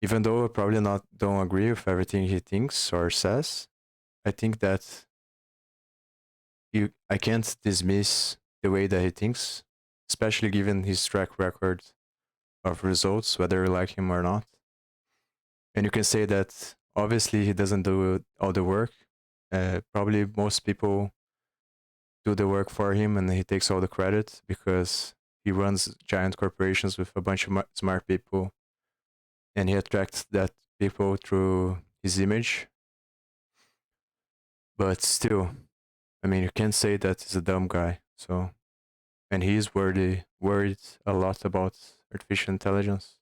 even though I probably not don't agree with everything he thinks or says, I think that I can't dismiss the way that he thinks, especially given his track record of results, whether you like him or not. And you can say that obviously he doesn't do all the work. Probably most people do the work for him and he takes all the credit because he runs giant corporations with a bunch of smart people and he attracts that people through his image. But still, I mean, you can't say that he's a dumb guy. So, and he is worried a lot about artificial intelligence.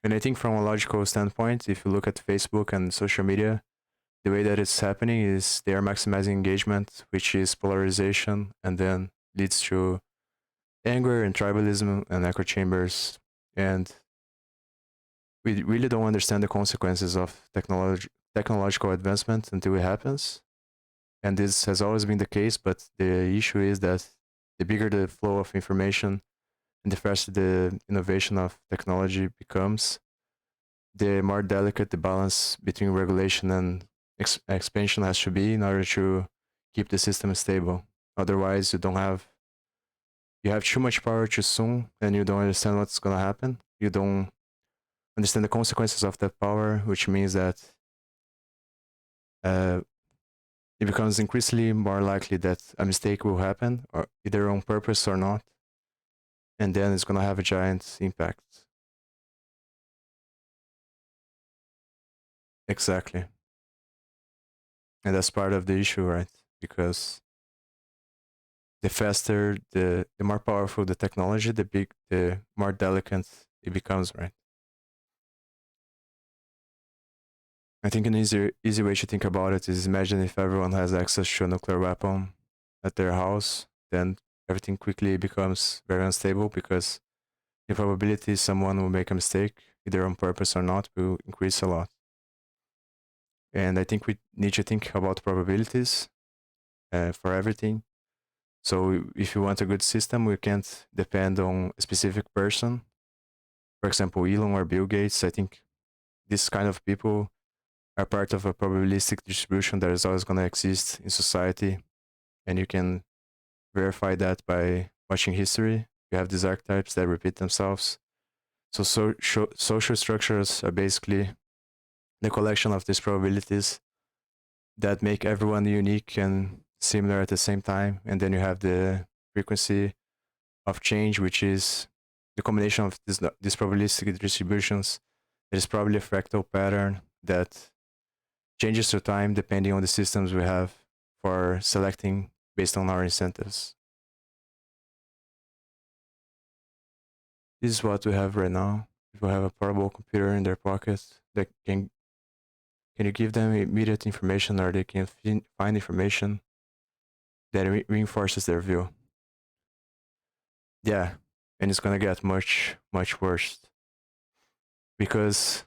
And I think from a logical standpoint, if you look at Facebook and social media, the way that it's happening is they are maximizing engagement, which is polarization, and then leads to anger and tribalism and echo chambers. And we really don't understand the consequences of technological advancement until it happens. And this has always been the case, but the issue is that the bigger the flow of information and the faster the innovation of technology becomes, the more delicate the balance between regulation and expansion has to be in order to keep the system stable. Otherwise, you have too much power too soon, and you don't understand what's gonna happen. You don't understand the consequences of that power, which means that uh, it becomes increasingly more likely that a mistake will happen, or either on purpose or not, and then it's gonna have a giant impact. Exactly, and that's part of the issue, right? Because the faster, the more powerful the technology, the more delicate it becomes, right? I think an easy way to think about it is imagine if everyone has access to a nuclear weapon at their house, then everything quickly becomes very unstable because the probability someone will make a mistake, either on purpose or not, will increase a lot. And I think we need to think about probabilities for everything. So if you want a good system, we can't depend on a specific person. For example, Elon or Bill Gates. I think this kind of people are part of a probabilistic distribution that is always going to exist in society. And you can verify that by watching history. You have these archetypes that repeat themselves. So, social structures are basically the collection of these probabilities that make everyone unique and similar at the same time. And then you have the frequency of change, which is the combination of these probabilistic distributions. It is probably a fractal pattern that changes through time depending on the systems we have for selecting based on our incentives. This is what we have right now. People have a portable computer in their pocket that can you give them immediate information or they can find information that reinforces their view. Yeah, and it's gonna get much worse. Because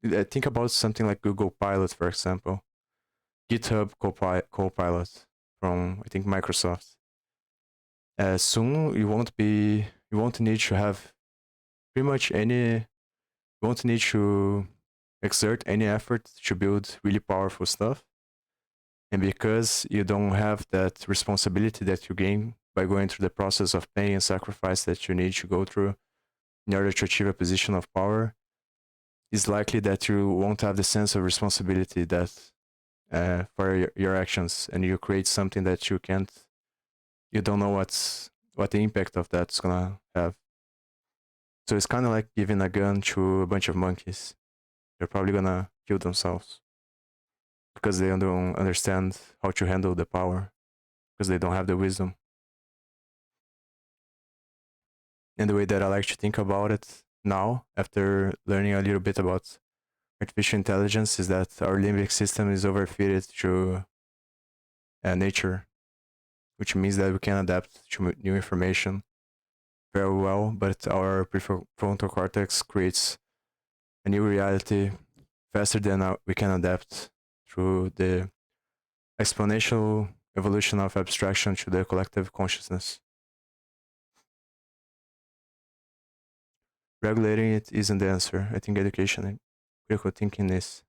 think about something like Google Pilot, for example, GitHub Copilot from I think Microsoft. Soon you won't need to have pretty much any, you won't need to exert any effort to build really powerful stuff. And because you don't have that responsibility that you gain by going through the process of pain and sacrifice that you need to go through in order to achieve a position of power, it's likely that you won't have the sense of responsibility that for your actions, and you create something that you don't know what the impact of that's gonna have. So it's kind of like giving a gun to a bunch of monkeys. They're probably gonna kill themselves because they don't understand how to handle the power, because they don't have the wisdom. And the way that I like to think about it now, after learning a little bit about artificial intelligence, is that our limbic system is overfitted to nature, which means that we can adapt to new information very well, but our prefrontal cortex creates a new reality faster than we can adapt through the exponential evolution of abstraction to the collective consciousness. Regulating it isn't the answer. I think education and critical thinking is.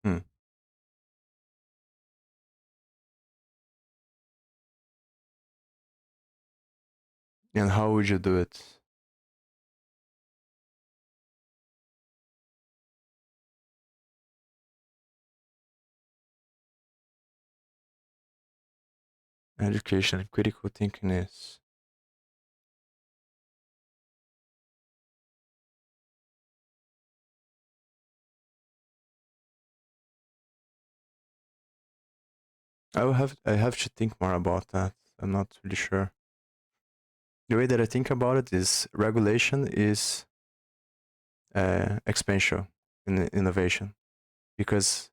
Hmm. And how would you do it? Education and critical thinking is. I have to think more about that. I'm not really sure. The way that I think about it is regulation is expansion in innovation, because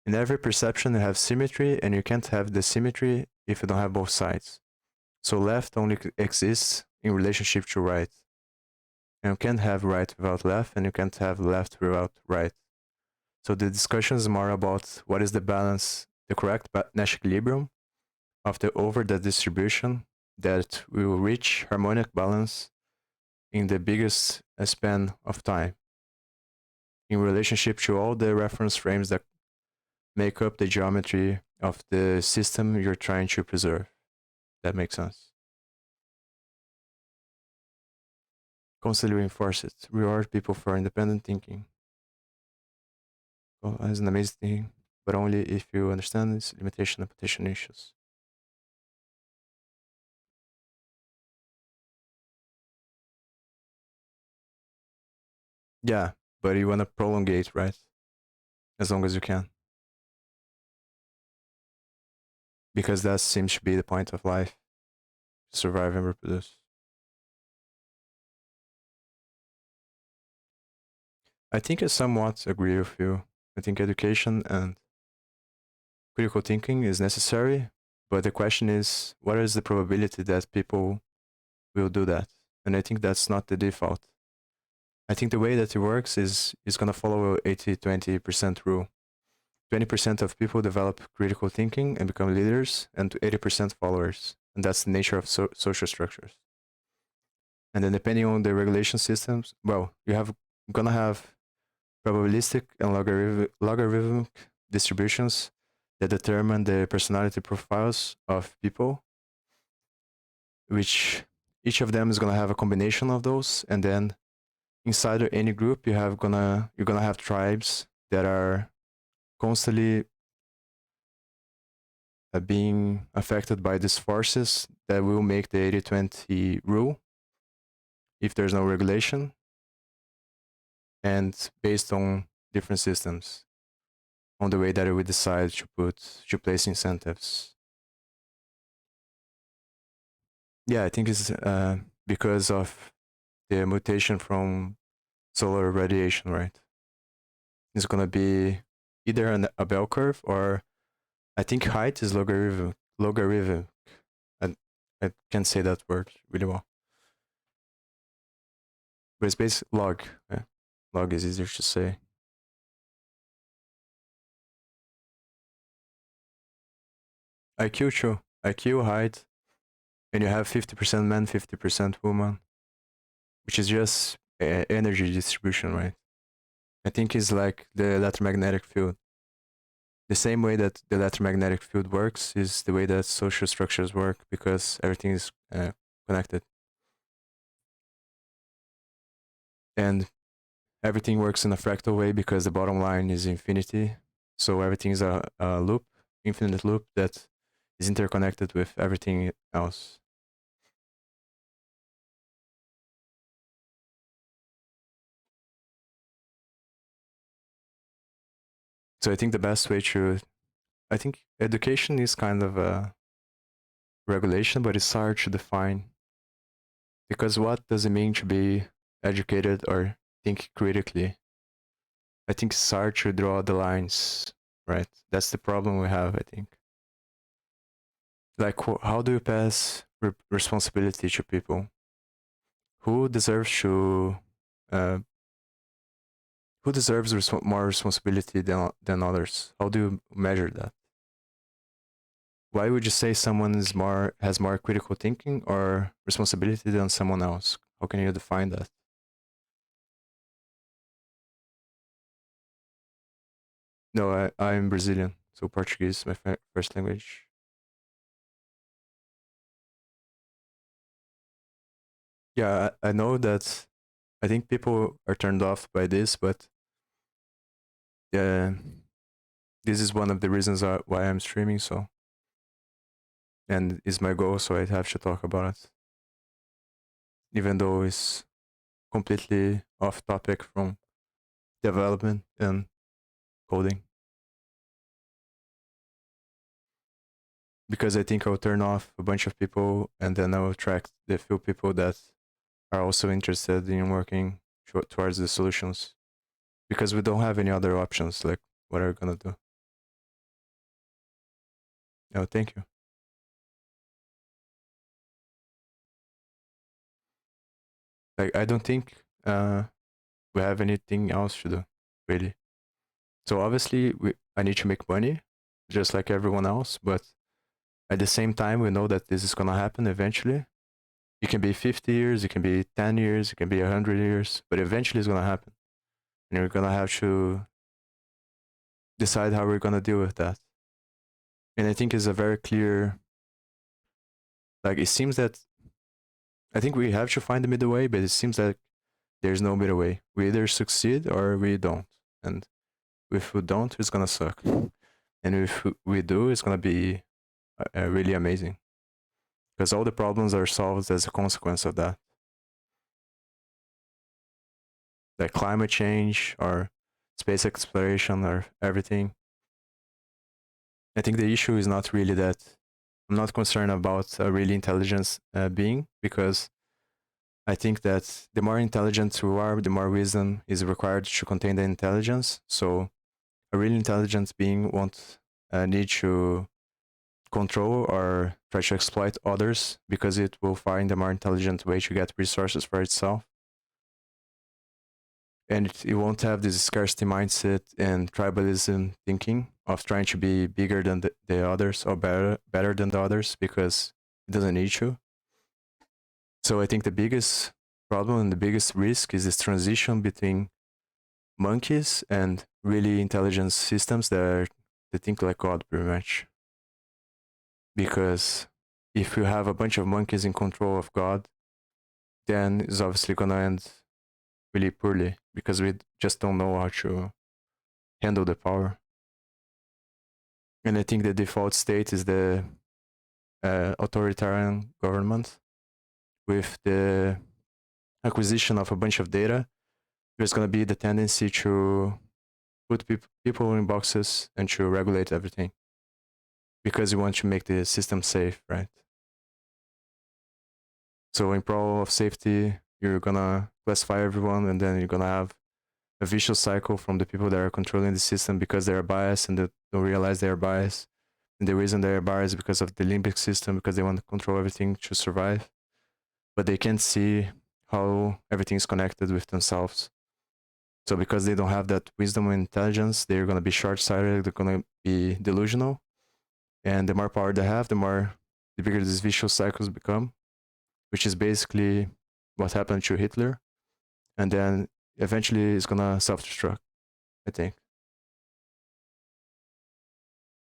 in every perception you have symmetry, and you can't have the symmetry if you don't have both sides. So left only exists in relationship to right, and you can't have right without left, and you can't have left without right. So the discussion is more about what is the balance, the correct Nash equilibrium of the distribution that will reach harmonic balance in the biggest span of time in relationship to all the reference frames that make up the geometry of the system you're trying to preserve. That makes sense. Constantly reinforce it. Reward people for independent thinking. Oh, that's an amazing thing, but only if you understand its limitation and potential issues. Yeah, but you want to prolongate, right? As long as you can. Because that seems to be the point of life, to survive and reproduce. I think I somewhat agree with you. I think education and critical thinking is necessary, but the question is, what is the probability that people will do that? And I think that's not the default. I think the way that it works is going to follow a 80-20% rule. 20% of people develop critical thinking and become leaders, and 80% followers. And that's the nature of social structures. And then depending on the regulation systems, well, you have gonna have probabilistic and logarithmic distributions that determine the personality profiles of people, which each of them is gonna have a combination of those, and then inside of any group you're gonna have tribes that are constantly being affected by these forces that will make the 80-20 rule if there's no regulation, and based on different systems on the way that we decide to place incentives. Yeah, I think it's because of the mutation from solar radiation, right? It's gonna be either a bell curve, or I think height is logarithmic. And I can't say that word really well. But it's basically log. Yeah. Log is easier to say. IQ too. IQ, height, and you have 50% man, 50% woman, which is just energy distribution, right? I think it's like the electromagnetic field. The same way that the electromagnetic field works is the way that social structures work because everything is connected. And everything works in a fractal way because the bottom line is infinity. So everything is a loop, infinite loop that is interconnected with everything else. So I think the best way to, I think education is kind of a regulation, but it's hard to define. Because what does it mean to be educated or think critically? I think it's hard to draw the lines, right? That's the problem we have, I think. Like, how do you pass responsibility to people? Who deserves to, uh, who deserves more responsibility than others? How do you measure that? Why would you say someone is has more critical thinking or responsibility than someone else? How can you define that? No, I'm Brazilian, so Portuguese is my first language. Yeah, I know that. I think people are turned off by this, but yeah, this is one of the reasons why I'm streaming. So, and it's my goal, so I have to talk about it, even though it's completely off topic from development and coding. Because I think I'll turn off a bunch of people, and then I'll attract the few people that are also interested in working towards the solutions. Because we don't have any other options. Like, what are we gonna do? Oh, thank you. Like, I don't think we have anything else to do, really. So obviously, I need to make money, just like everyone else. But at the same time, we know that this is gonna happen eventually. It can be 50 years, it can be 10 years, it can be 100 years, but eventually it's gonna happen, and we're gonna have to decide how we're gonna deal with that. And I think it's a very clear. Like, it seems that I think we have to find the middle way, but it seems like there's no middle way. We either succeed or we don't. And if we don't, it's gonna suck. And if we do, it's gonna be really amazing. Because all the problems are solved as a consequence of that. Like climate change or space exploration or everything. I think the issue is not really that. I'm not concerned about a really intelligent being because I think that the more intelligent you are, the more wisdom is required to contain the intelligence. So a really intelligent being won't need to control or try to exploit others because it will find a more intelligent way to get resources for itself. And it won't have this scarcity mindset and tribalism thinking of trying to be bigger than the others or better than the others because it doesn't need to. So I think the biggest problem and the biggest risk is this transition between monkeys and really intelligent systems that think like God pretty much. Because if you have a bunch of monkeys in control of God, then it's obviously gonna end really poorly because we just don't know how to handle the power. And I think the default state is the authoritarian government with the acquisition of a bunch of data. There's going to be the tendency to put people in boxes and to regulate everything because you want to make the system safe, right? So in pro of safety, you're going to classify everyone and then you're going to have a vicious cycle from the people that are controlling the system because they're biased and they don't realize they're biased. And the reason they're biased is because of the limbic system, because they want to control everything to survive. But they can't see how everything is connected with themselves. So because they don't have that wisdom and intelligence, they're going to be short-sighted, they're going to be delusional. And the more power they have, the bigger these vicious cycles become, which is basically what happened to Hitler. And then eventually it's going to self-destruct, I think.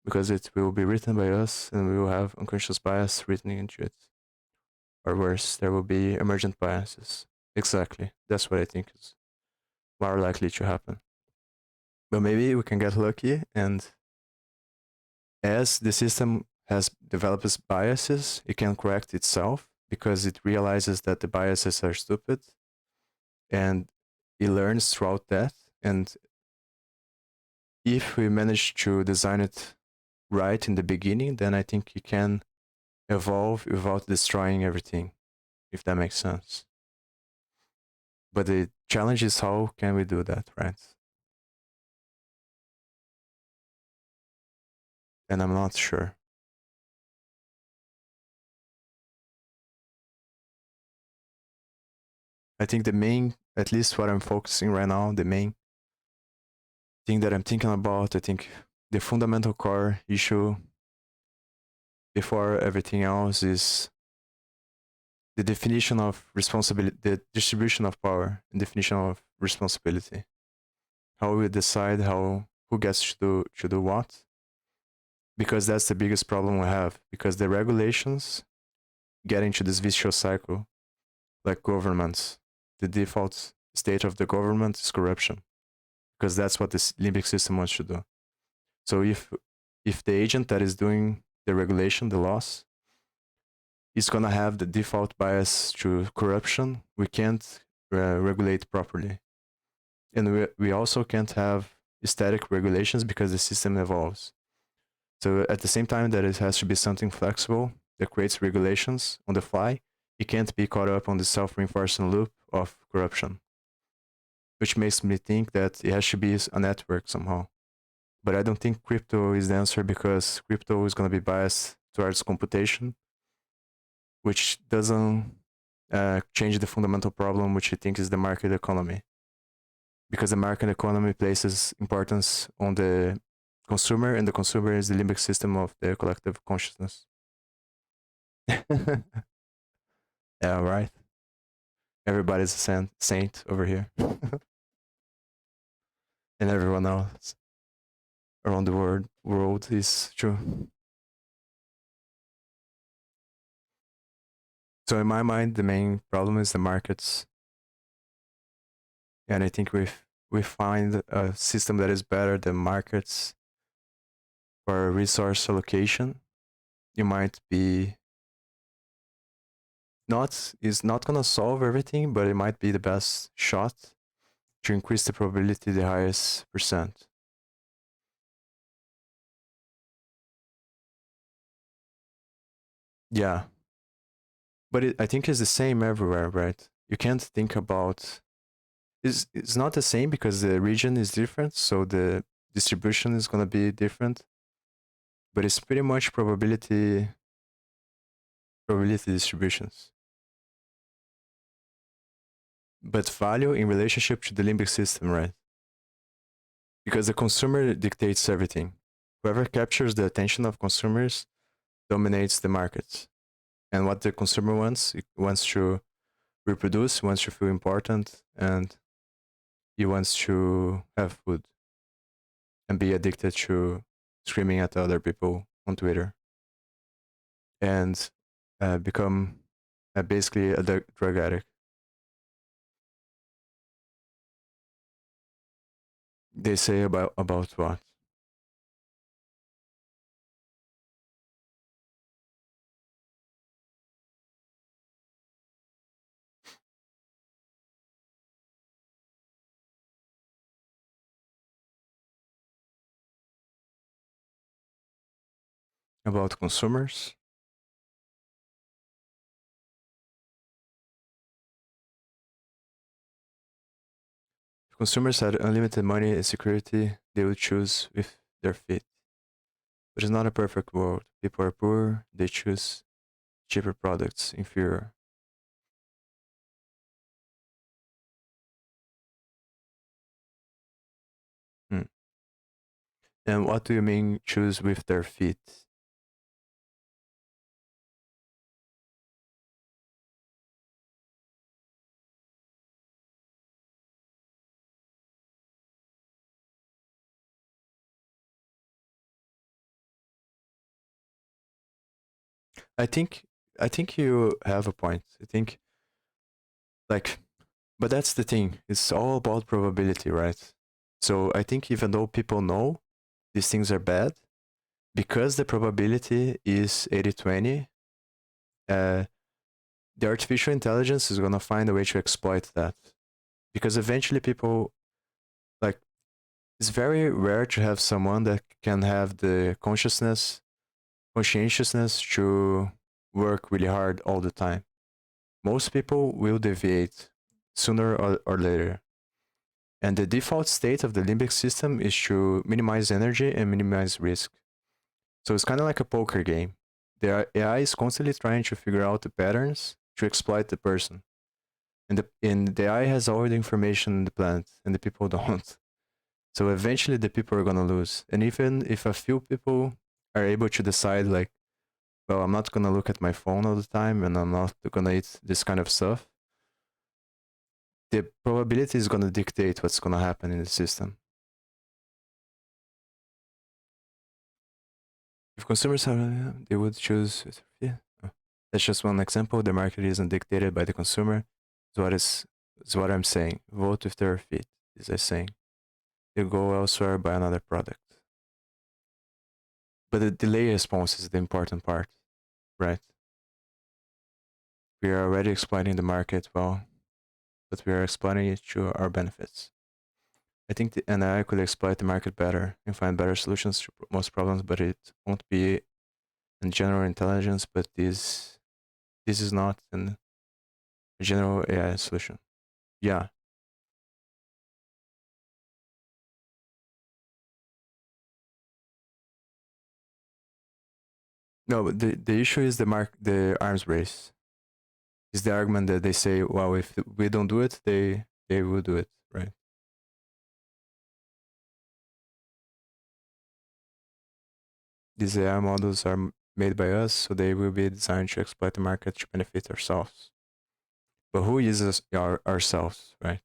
Because it will be written by us and we will have unconscious bias written into it. Or worse, there will be emergent biases. Exactly. That's what I think is more likely to happen. But maybe we can get lucky, and as the system has developed its biases, it can correct itself because it realizes that the biases are stupid, and it learns throughout that. And if we manage to design it right in the beginning, then I think it can evolve without destroying everything, if that makes sense. But the challenge is how can we do that, right? And I'm not sure. I think the main, at least what I'm focusing right now, the main thing that I'm thinking about, I think the fundamental core issue before everything else is the definition of responsibility, the distribution of power, and definition of responsibility. How we decide who gets to do what, because that's the biggest problem we have. Because the regulations get into this vicious cycle, like governments. The default state of the government is corruption, because that's what this limbic system wants to do. So if the agent that is doing the regulation, the laws, is gonna have the default bias to corruption, we can't regulate properly, and we also can't have static regulations because the system evolves. So at the same time that it has to be something flexible that creates regulations on the fly, it can't be caught up on the self-reinforcing loop of corruption, which makes me think that it has to be a network somehow. But I don't think crypto is the answer because crypto is going to be biased towards computation, which doesn't change the fundamental problem, which I think is the market economy. Because the market economy places importance on the consumer, and the consumer is the limbic system of the collective consciousness. Yeah, right. Everybody's a saint over here. And everyone else around the world is true. So in my mind, the main problem is the markets, and I think we find a system that is better than markets for resource allocation. You might be not is not gonna solve everything, but it might be the best shot to increase the probability the highest percent. Yeah, but I think it's the same everywhere, right? You can't think about it's not the same because the region is different, so the distribution is gonna be different. But it's pretty much probability distributions. But value in relationship to the limbic system, right? Because the consumer dictates everything. Whoever captures the attention of consumers dominates the markets. And what the consumer wants, it wants to reproduce, wants to feel important, and he wants to have food and be addicted to screaming at other people on Twitter and become basically a drug addict. They say about what? About consumers? If consumers had unlimited money and security, they would choose with their feet. But it's not a perfect world. People are poor, they choose cheaper products, inferior. Hmm. And what do you mean choose with their feet? I think I think you have a point. I think like but that's the thing. It's all about probability, right? So I think even though people know these things are bad, because the probability is 80-20, uh, the artificial intelligence is going to find a way to exploit that. Because eventually people, like, it's very rare to have someone that can have the conscientiousness to work really hard all the time. Most people will deviate sooner or later. And the default state of the limbic system is to minimize energy and minimize risk. So it's kind of like a poker game. The AI is constantly trying to figure out the patterns to exploit the person. And the AI has all the information in the plant, and the people don't. So eventually, the people are gonna lose. And even if a few people are able to decide, like, well, I'm not gonna look at my phone all the time, and I'm not gonna eat this kind of stuff, the probability is gonna dictate what's gonna happen in the system. If consumers have, they would choose. Yeah. That's just one example. The market isn't dictated by the consumer. Is what I'm saying. Vote with their feet, is I saying. They go elsewhere, buy another product. But the delay response is the important part, right? We are already exploiting the market well, but we are exploiting it to our benefits. I think the NI could exploit the market better and find better solutions to most problems, but it won't be in general intelligence. But this is not a general AI solution. Yeah. No, but the issue is the arms race. Is the argument that they say, well, if we don't do it, they will do it, right? These AI models are made by us, so they will be designed to exploit the market to benefit ourselves. But who uses ourselves, right?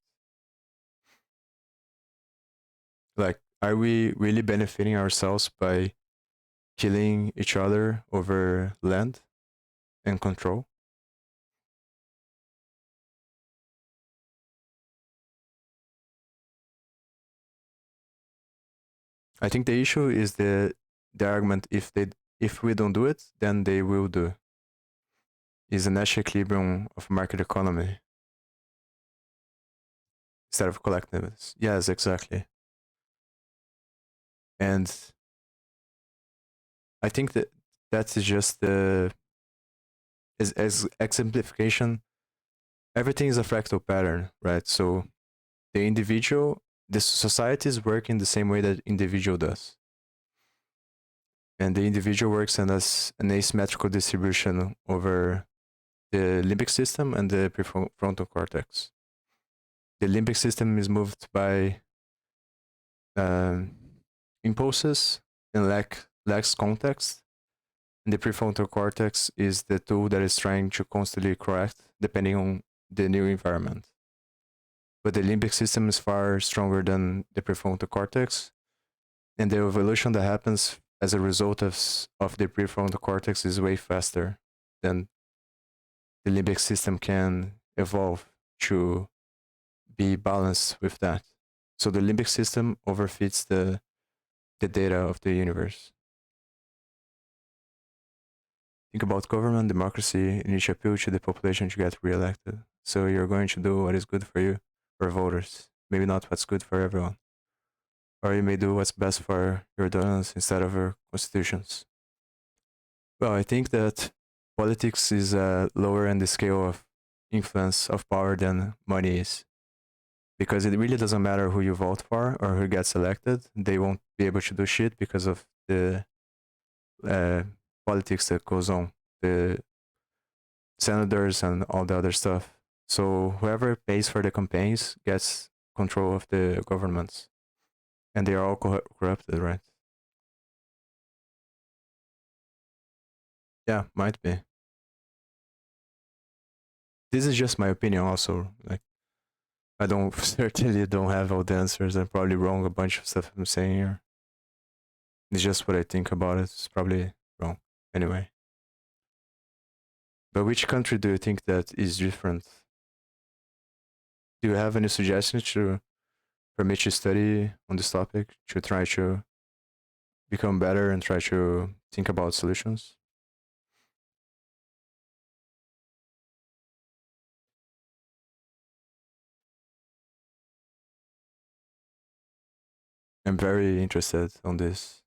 Like, are we really benefiting ourselves by killing each other over land and control? I think the issue is the argument if we don't do it, then they will do. Is an equilibrium of market economy instead of collectivism. Yes, exactly. And I think that that's just the as exemplification. Everything is a fractal pattern, right? So the individual, the societies work in the same way that individual does, and the individual works in an asymmetrical distribution over the limbic system and the prefrontal cortex. The limbic system is moved by um, impulses and lacks context. And the prefrontal cortex is the tool that is trying to constantly correct depending on the new environment. But the limbic system is far stronger than the prefrontal cortex, and the evolution that happens as a result of the prefrontal cortex is way faster than the limbic system can evolve to be balanced with that. So the limbic system overfits the data of the universe. Think about government, democracy, and each appeal to the population to get re-elected. So you're going to do what is good for you, for voters. Maybe not what's good for everyone. Or you may do what's best for your donors instead of your constitutions. Well, I think that politics is lower in the scale of influence of power than money is. Because it really doesn't matter who you vote for or who gets elected. They won't be able to do shit because of the politics that goes on, the senators and all the other stuff. So whoever pays for the campaigns gets control of the governments, and they are all corrupted, right? Yeah, might be. This is just my opinion, also. Like, I don't certainly don't have all the answers. I'm probably wrong a bunch of stuff I'm saying here. It's just what I think about it. It's probably wrong. Anyway. But which country do you think that is different? Do you have any suggestions to for me to study on this topic to try to become better and try to think about solutions? I'm very interested on this.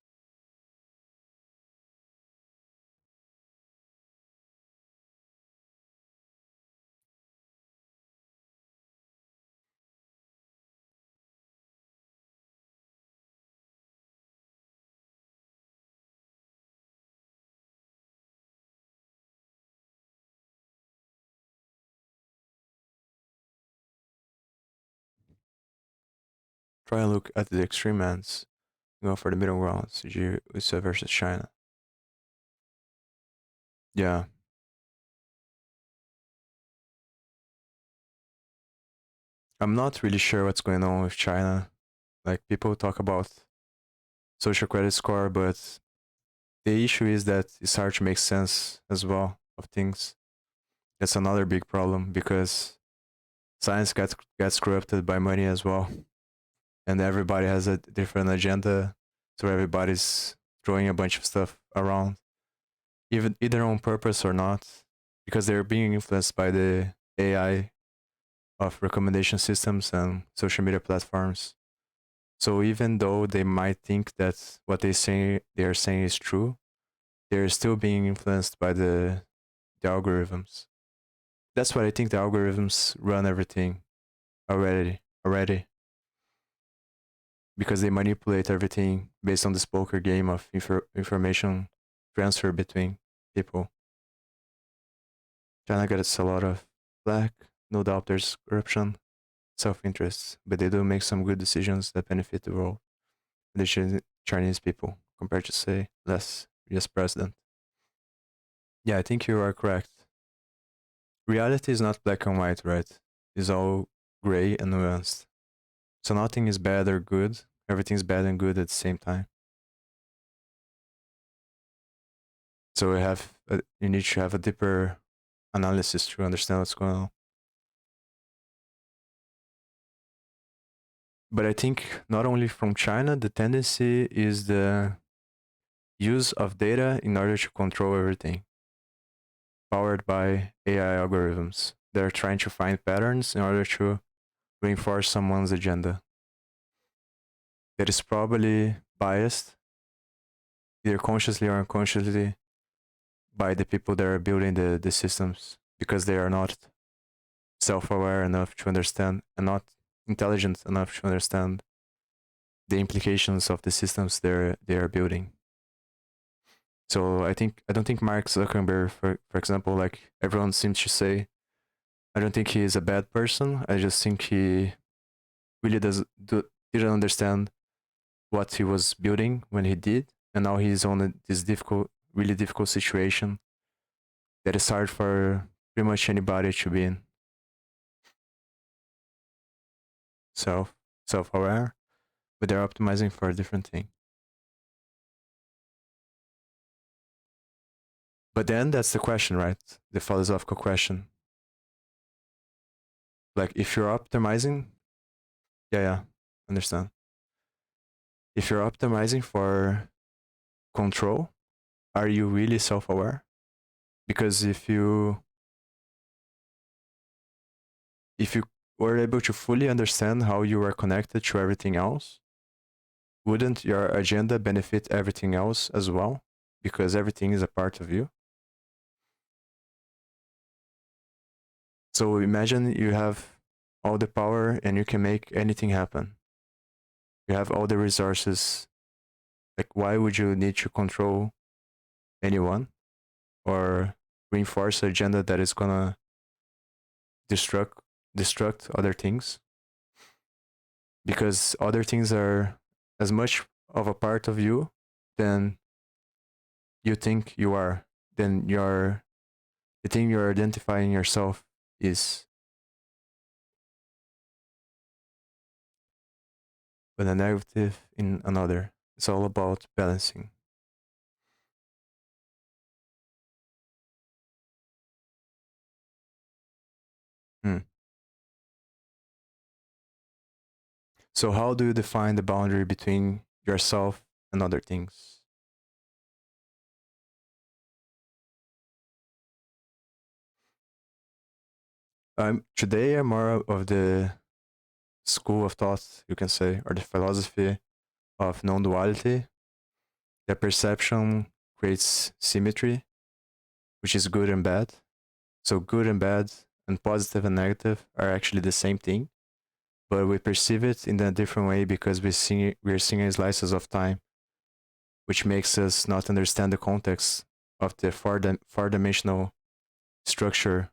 Try and look at the extreme ends. Go for the middle ground. USA versus China. Yeah, I'm not really sure what's going on with China. Like, people talk about social credit score, but the issue is that it's hard to make sense as well of things. That's another big problem because science gets corrupted by money as well, and everybody has a different agenda, so everybody's throwing a bunch of stuff around, even either on purpose or not, because they're being influenced by the AI of recommendation systems and social media platforms. So even though they might think that what they are saying is true, they're still being influenced by the algorithms. That's why I think the algorithms run everything already because they manipulate everything based on this poker game of information transfer between people. China gets a lot of flack. No doubt there's corruption, self-interest, but they do make some good decisions that benefit the world, the Chinese people, compared to, say, less US president. Yeah, I think you are correct. Reality is not black and white, right? It's all gray and nuanced. So nothing is bad or good. Everything's bad and good at the same time. So you need to have a deeper analysis to understand what's going on. But I think not only from China, the tendency is the use of data in order to control everything, powered by AI algorithms. They're trying to find patterns in order to reinforce someone's agenda. That is probably biased, either consciously or unconsciously, by the people that are building the systems because they are not self-aware enough to understand and not intelligent enough to understand the implications of the systems they are building. So I don't think Mark Zuckerberg, for example, like everyone seems to say, I don't think he is a bad person. I just think he really didn't understand what he was building when he did, and now he's on this really difficult situation that is hard for pretty much anybody to be in. Self-aware, but they're optimizing for a different thing. But then that's the question, right? The philosophical question. Like, if you're optimizing, yeah, understand. If you're optimizing for control, are you really self-aware? Because if you were able to fully understand how you are connected to everything else, wouldn't your agenda benefit everything else as well? Because everything is a part of you. So imagine you have all the power and you can make anything happen. You have all the resources. Like, why would you need to control anyone or reinforce an agenda that is gonna destruct destruct other things, because other things are as much of a part of you than you think you are, than the thing you're identifying yourself is. But a negative in another. It's all about balancing. Hmm. So how do you define the boundary between yourself and other things? Today I'm more of the school of thought, you can say, or the philosophy of non-duality. The perception creates symmetry, which is good and bad. So good and bad and positive and negative are actually the same thing, but we perceive it in a different way because we're seeing slices of time, which makes us not understand the context of the four dimensional structure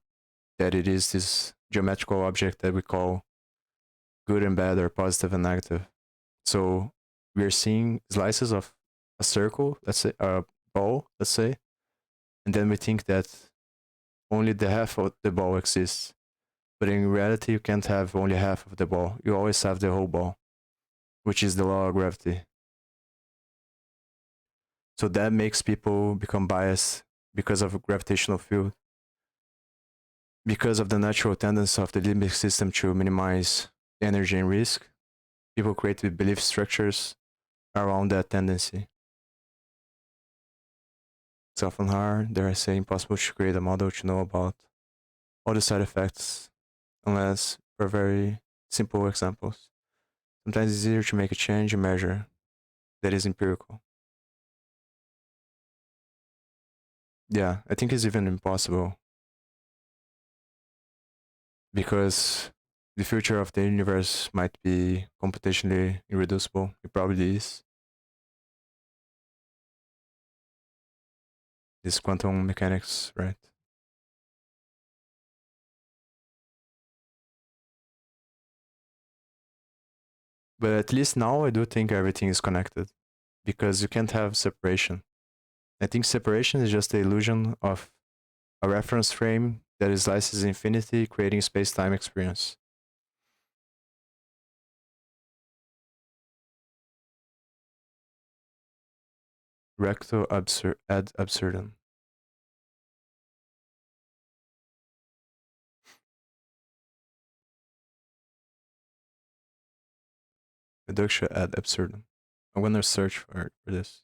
that it is, this geometrical object that we call good and bad or positive and negative. So we're seeing slices of a circle, let's say a ball, let's say, and then we think that only the half of the ball exists. But in reality, you can't have only half of the ball. You always have the whole ball, which is the law of gravity. So that makes people become biased because of a gravitational field, because of the natural tendency of the limbic system to minimize energy and risk. People create belief structures around that tendency. It's often hard, dare I say, impossible to create a model to know about all the side effects, unless for very simple examples. Sometimes it's easier to make a change in measure that is empirical. Yeah, I think it's even impossible because the future of the universe might be computationally irreducible. It probably is. This quantum mechanics, right? But at least now I do think everything is connected because you can't have separation. I think separation is just the illusion of a reference frame that is slices infinity, creating space-time experience. Recto ad absurdum. Reduction ad absurdum. I'm gonna search for this.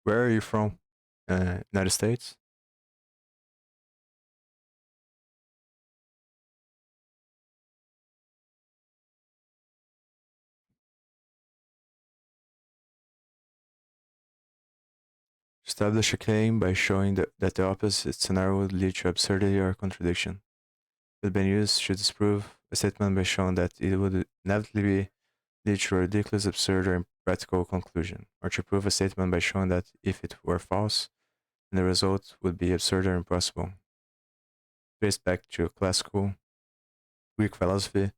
Where are you from? United States? Establish a claim by showing that the opposite scenario would lead to absurdity or contradiction. It been used to disprove a statement by showing that it would inevitably lead to a ridiculous, absurd, or impractical conclusion, or to prove a statement by showing that if it were false, then the result would be absurd or impossible. Traced back to classical Greek philosophy,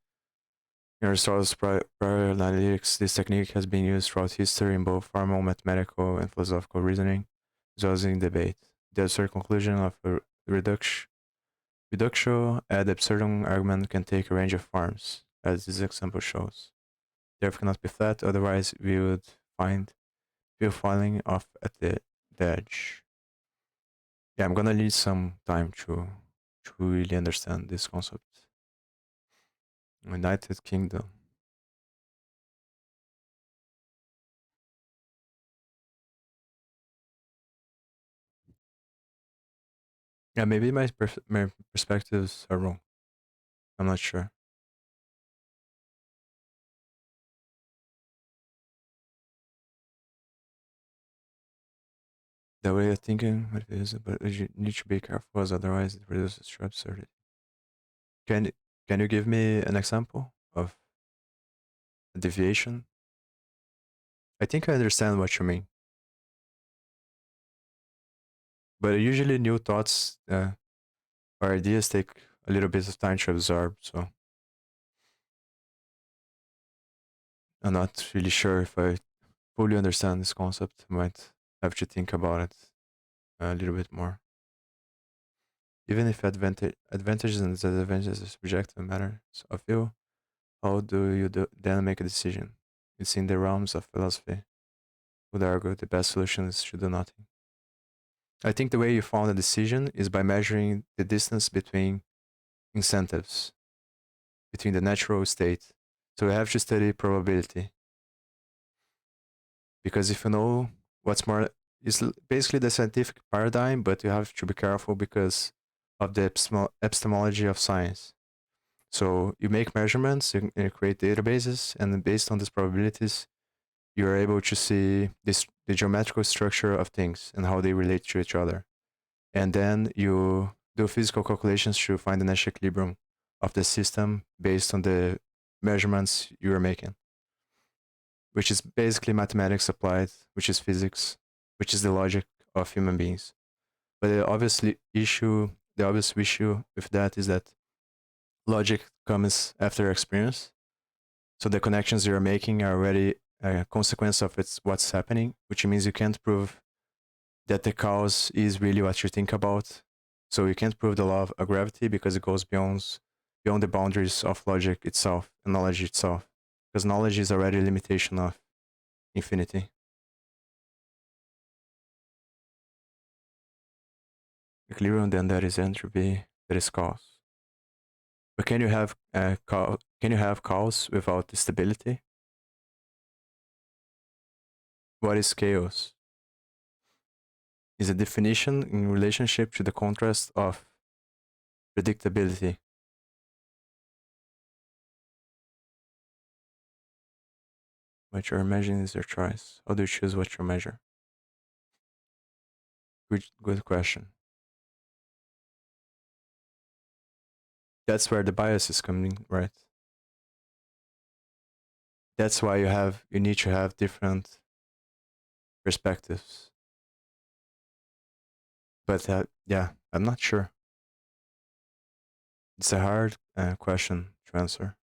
in Aristotle's prior analytics, this technique has been used throughout history in both formal mathematical and philosophical reasoning, as well as in debate. The absurd conclusion of a reductio ad absurdum argument can take a range of forms, as this example shows. Therefore cannot be flat, otherwise we would find people falling off at the edge. Yeah, I'm gonna need some time to really understand this concept. United Kingdom. Yeah, maybe my perspectives are wrong. I'm not sure. The way of thinking, what it is, but you need to be careful, as otherwise it reduces to absurdity. Can can you give me an example of a deviation? I think I understand what you mean. But usually new thoughts or ideas take a little bit of time to absorb. So I'm not really sure if I fully understand this concept. I might have to think about it a little bit more. Even if advantages and disadvantages is subjective matters of view, how do you then make a decision? It's in the realms of philosophy. Would argue the best solution is to do nothing. I think the way you found a decision is by measuring the distance between incentives, between the natural state. So you have to study probability. Because if you know what's more, it's basically the scientific paradigm, but you have to be careful because of the epistemology of science. So you make measurements, you create databases, and based on these probabilities, you are able to see the geometrical structure of things and how they relate to each other. And then you do physical calculations to find the natural equilibrium of the system based on the measurements you are making, which is basically mathematics applied, which is physics, which is the logic of human beings. But the obvious issue with that is that logic comes after experience. So the connections you're making are already a consequence of what's happening, which means you can't prove that the cause is really what you think about. So you can't prove the law of gravity because it goes beyond the boundaries of logic itself and knowledge itself. Because knowledge is already a limitation of infinity. Equilibrium, then there is entropy, there is chaos. But can you have chaos without stability? What is chaos? Is a definition in relationship to the contrast of predictability. What you're measuring is your choice. How do you choose what you measure? Good question. That's where the bias is coming, right? That's why you need to have different perspectives. But yeah, I'm not sure. It's a hard question to answer.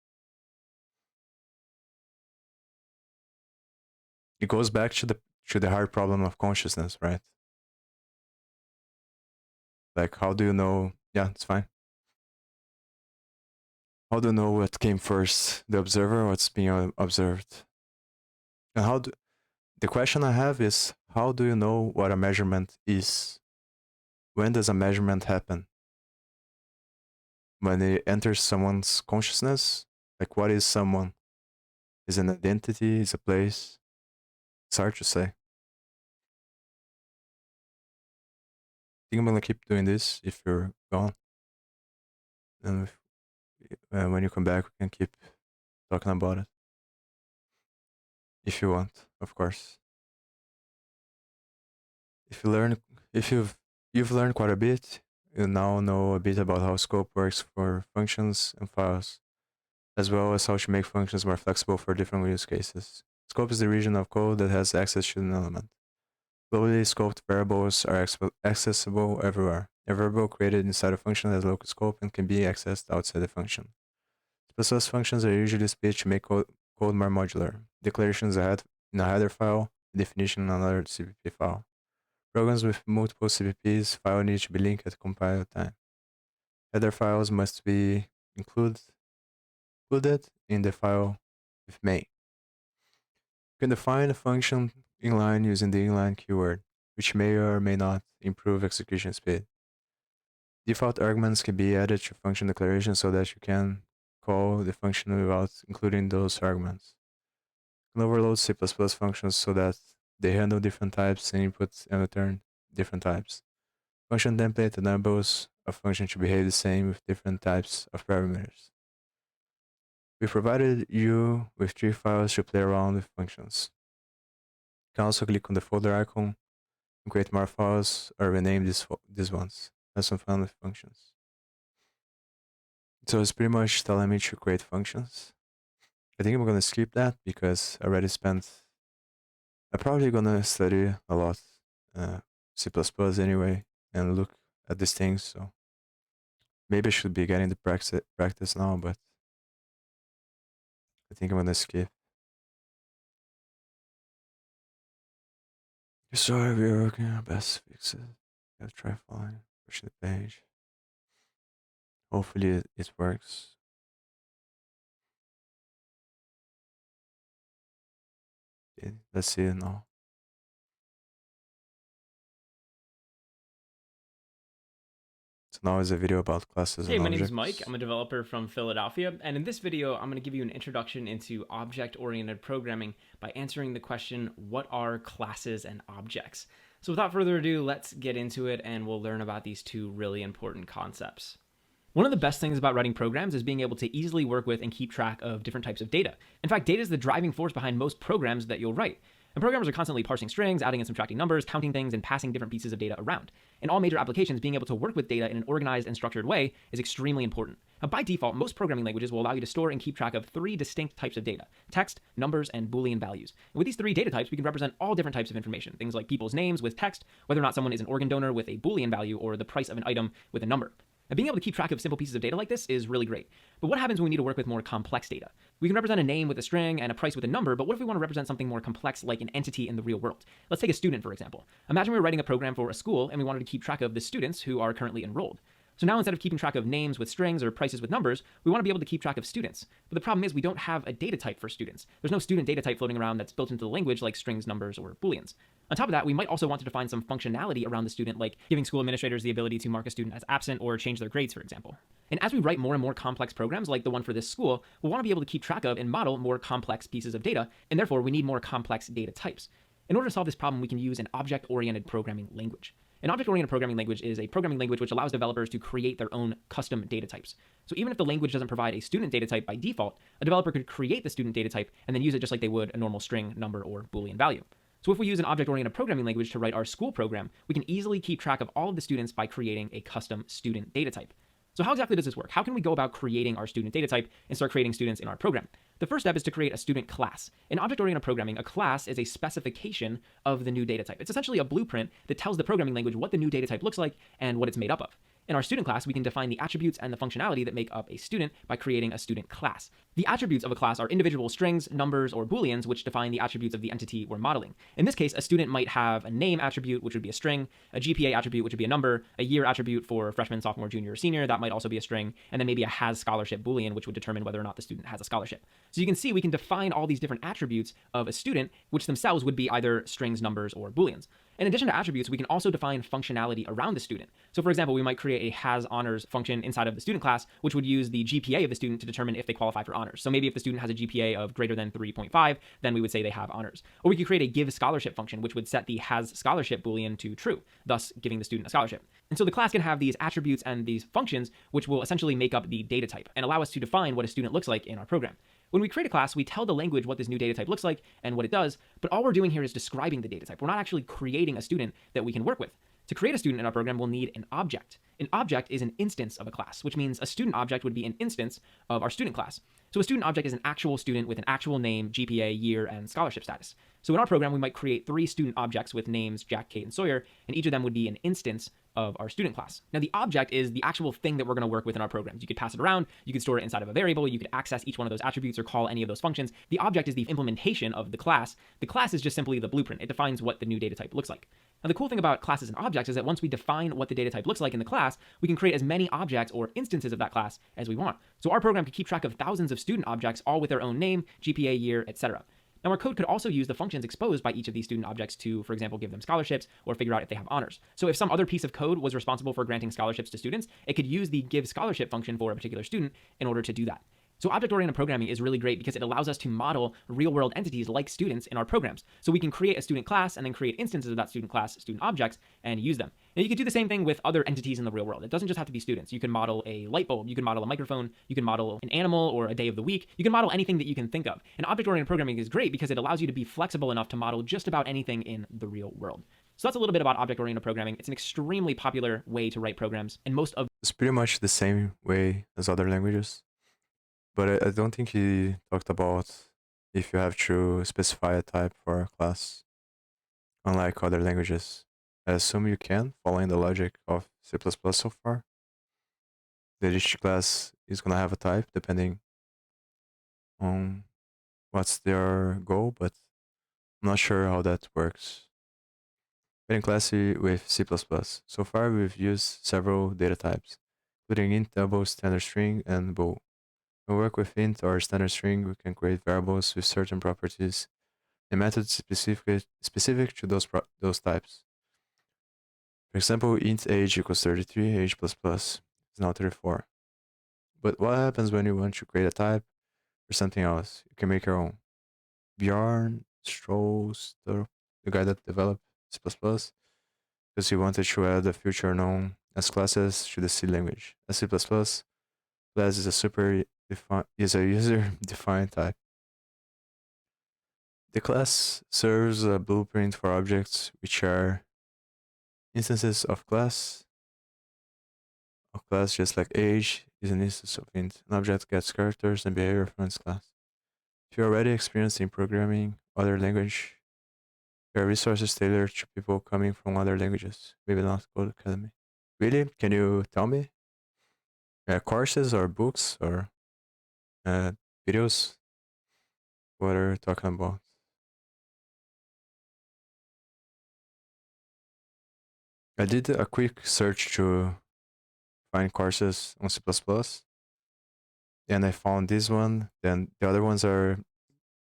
It goes back to the hard problem of consciousness, right? Like, how do you know? Yeah, it's fine. How do you know what came first, the observer or what's being observed? And the question I have is, how do you know what a measurement is? When does a measurement happen? When it enters someone's consciousness? Like, what is someone? Is an identity? Is a place? It's hard to say. I think I'm gonna keep doing this if you're gone. And when you come back, we can keep talking about it. If you want, of course. If you learn, if you've learned quite a bit, you now know a bit about how scope works for functions and files, as well as how to make functions more flexible for different use cases. Scope is the region of code that has access to an element. Globally scoped variables are accessible everywhere. A variable created inside a function has local scope and can be accessed outside the function. C++ functions are usually split to make code more modular. Declarations in a header file, a definition in another CPP file. Programs with multiple CPPs file need to be linked at compile time. Header files must be included in the file with main. You can define a function inline using the inline keyword, which may or may not improve execution speed. Default arguments can be added to function declarations so that you can call the function without including those arguments. You can overload C++ functions so that they handle different types and input and return different types. Function template enables a function to behave the same with different types of parameters. We provided you with 3 files to play around with functions. You can also click on the folder icon and create more files or rename these ones. Have some fun with functions. So it's pretty much telling me to create functions. I think I'm gonna skip that because I already spent. I'm probably gonna study a lot C++ anyway, and look at these things. So maybe I should be getting the practice now, but I think I'm gonna skip. Sorry, we're working on best fixes. Gotta try following, pushing the page. Hopefully it works. Okay, let's see it now. So now is a video about classes Hey, and my name is objects. Mike. I'm a developer from Philadelphia, and in this video, I'm going to give you an introduction into object-oriented programming by answering the question, what are classes and objects? So without further ado, let's get into it and we'll learn about these two really important concepts. One of the best things about writing programs is being able to easily work with and keep track of different types of data. In fact, data is the driving force behind most programs that you'll write. And programmers are constantly parsing strings, adding and subtracting numbers, counting things, and passing different pieces of data around. In all major applications, being able to work with data in an organized and structured way is extremely important. Now, by default, most programming languages will allow you to store and keep track of three distinct types of data: text, numbers, and Boolean values. And with these three data types, we can represent all different types of information, things like people's names with text, whether or not someone is an organ donor with a Boolean value, or the price of an item with a number. Now, being able to keep track of simple pieces of data like this is really great. But what happens when we need to work with more complex data? We can represent a name with a string and a price with a number, but what if we want to represent something more complex like an entity in the real world? Let's take a student, for example. Imagine we were writing a program for a school and we wanted to keep track of the students who are currently enrolled. So now instead of keeping track of names with strings or prices with numbers, we want to be able to keep track of students. But the problem is we don't have a data type for students. There's no student data type floating around that's built into the language like strings, numbers, or booleans. On top of that, we might also want to define some functionality around the student, like giving school administrators the ability to mark a student as absent or change their grades, for example. And as we write more and more complex programs like the one for this school, we'll want to be able to keep track of and model more complex pieces of data, and therefore we need more complex data types. In order to solve this problem, we can use an object-oriented programming language. An object-oriented programming language is a programming language which allows developers to create their own custom data types. So even if the language doesn't provide a student data type by default, a developer could create the student data type and then use it just like they would a normal string, number, or Boolean value. So if we use an object-oriented programming language to write our school program, we can easily keep track of all of the students by creating a custom student data type. So how exactly does this work? How can we go about creating our student data type and start creating students in our program? The first step is to create a student class. In object-oriented programming, a class is a specification of the new data type. It's essentially a blueprint that tells the programming language what the new data type looks like and what it's made up of. In our student class, we can define the attributes and the functionality that make up a student by creating a student class. The attributes of a class are individual strings, numbers, or booleans, which define the attributes of the entity we're modeling. In this case, a student might have a name attribute, which would be a string, a GPA attribute, which would be a number, a year attribute for freshman, sophomore, junior, or senior, that might also be a string, and then maybe a has scholarship boolean, which would determine whether or not the student has a scholarship. So you can see we can define all these different attributes of a student, which themselves would be either strings, numbers, or booleans. In addition to attributes, we can also define functionality around the student. So for example, we might create a has honors function inside of the student class, which would use the GPA of the student to determine if they qualify for honors. So maybe if the student has a GPA of greater than 3.5, then we would say they have honors. Or we could create a give scholarship function, which would set the has scholarship boolean to true, thus giving the student a scholarship. And so the class can have these attributes and these functions, which will essentially make up the data type and allow us to define what a student looks like in our program. When we create a class, we tell the language what this new data type looks like and what it does, but all we're doing here is describing the data type. We're not actually creating a student that we can work with. To create a student in our program, we'll need an object. An object is an instance of a class, which means a student object would be an instance of our student class. So a student object is an actual student with an actual name, GPA, year, and scholarship status. So in our program, we might create 3 student objects with names Jack, Kate, and Sawyer, and each of them would be an instance of our student class. Now, the object is the actual thing that we're going to work with in our programs. You could pass it around, you could store it inside of a variable, you could access each one of those attributes or call any of those functions. The object is the implementation of the class. The class is just simply the blueprint. It defines what the new data type looks like. Now, the cool thing about classes and objects is that once we define what the data type looks like in the class, we can create as many objects or instances of that class as we want. So our program could keep track of thousands of student objects, all with their own name, GPA, year, etc. Now, our code could also use the functions exposed by each of these student objects to, for example, give them scholarships or figure out if they have honors. So if some other piece of code was responsible for granting scholarships to students, it could use the give scholarship function for a particular student in order to do that. So object-oriented programming is really great because it allows us to model real-world entities like students in our programs. So we can create a student class and then create instances of that student class, student objects, and use them. And you could do the same thing with other entities in the real world. It doesn't just have to be students. You can model a light bulb, you can model a microphone, you can model an animal or a day of the week. You can model anything that you can think of. And object-oriented programming is great because it allows you to be flexible enough to model just about anything in the real world. So that's a little bit about object-oriented programming. It's an extremely popular way to write programs, and most of It's pretty much the same way as other languages. But I don't think he talked about if you have to specify a type for a class, unlike other languages. I assume you can, following the logic of C++ so far. That each class is gonna have a type depending on what's their goal, but I'm not sure how that works. Creating classy with C++. So far, we've used several data types, including int, double, standard string, and bool. When we work with int or standard string, we can create variables with certain properties and methods specific to those types. For example, int age equals 33, age plus plus is now 34. But what happens when you want to create a type for something else? You can make your own. Bjorn Strostrup, the guy that developed C++, because he wanted to add a feature known as classes to the C language. A C++, class is a user-defined type. The class serves a blueprint for objects which are instances of class. A class, just like age, is an instance of int. An object gets characters and behavior from its class. If you're already experienced in programming other language, there are resources tailored to people coming from other languages, maybe not Code Academy. Really? Can you tell me? Courses or books or uh, videos? What are you talking about? I did a quick search to find courses on C++, and I found this one. Then the other ones are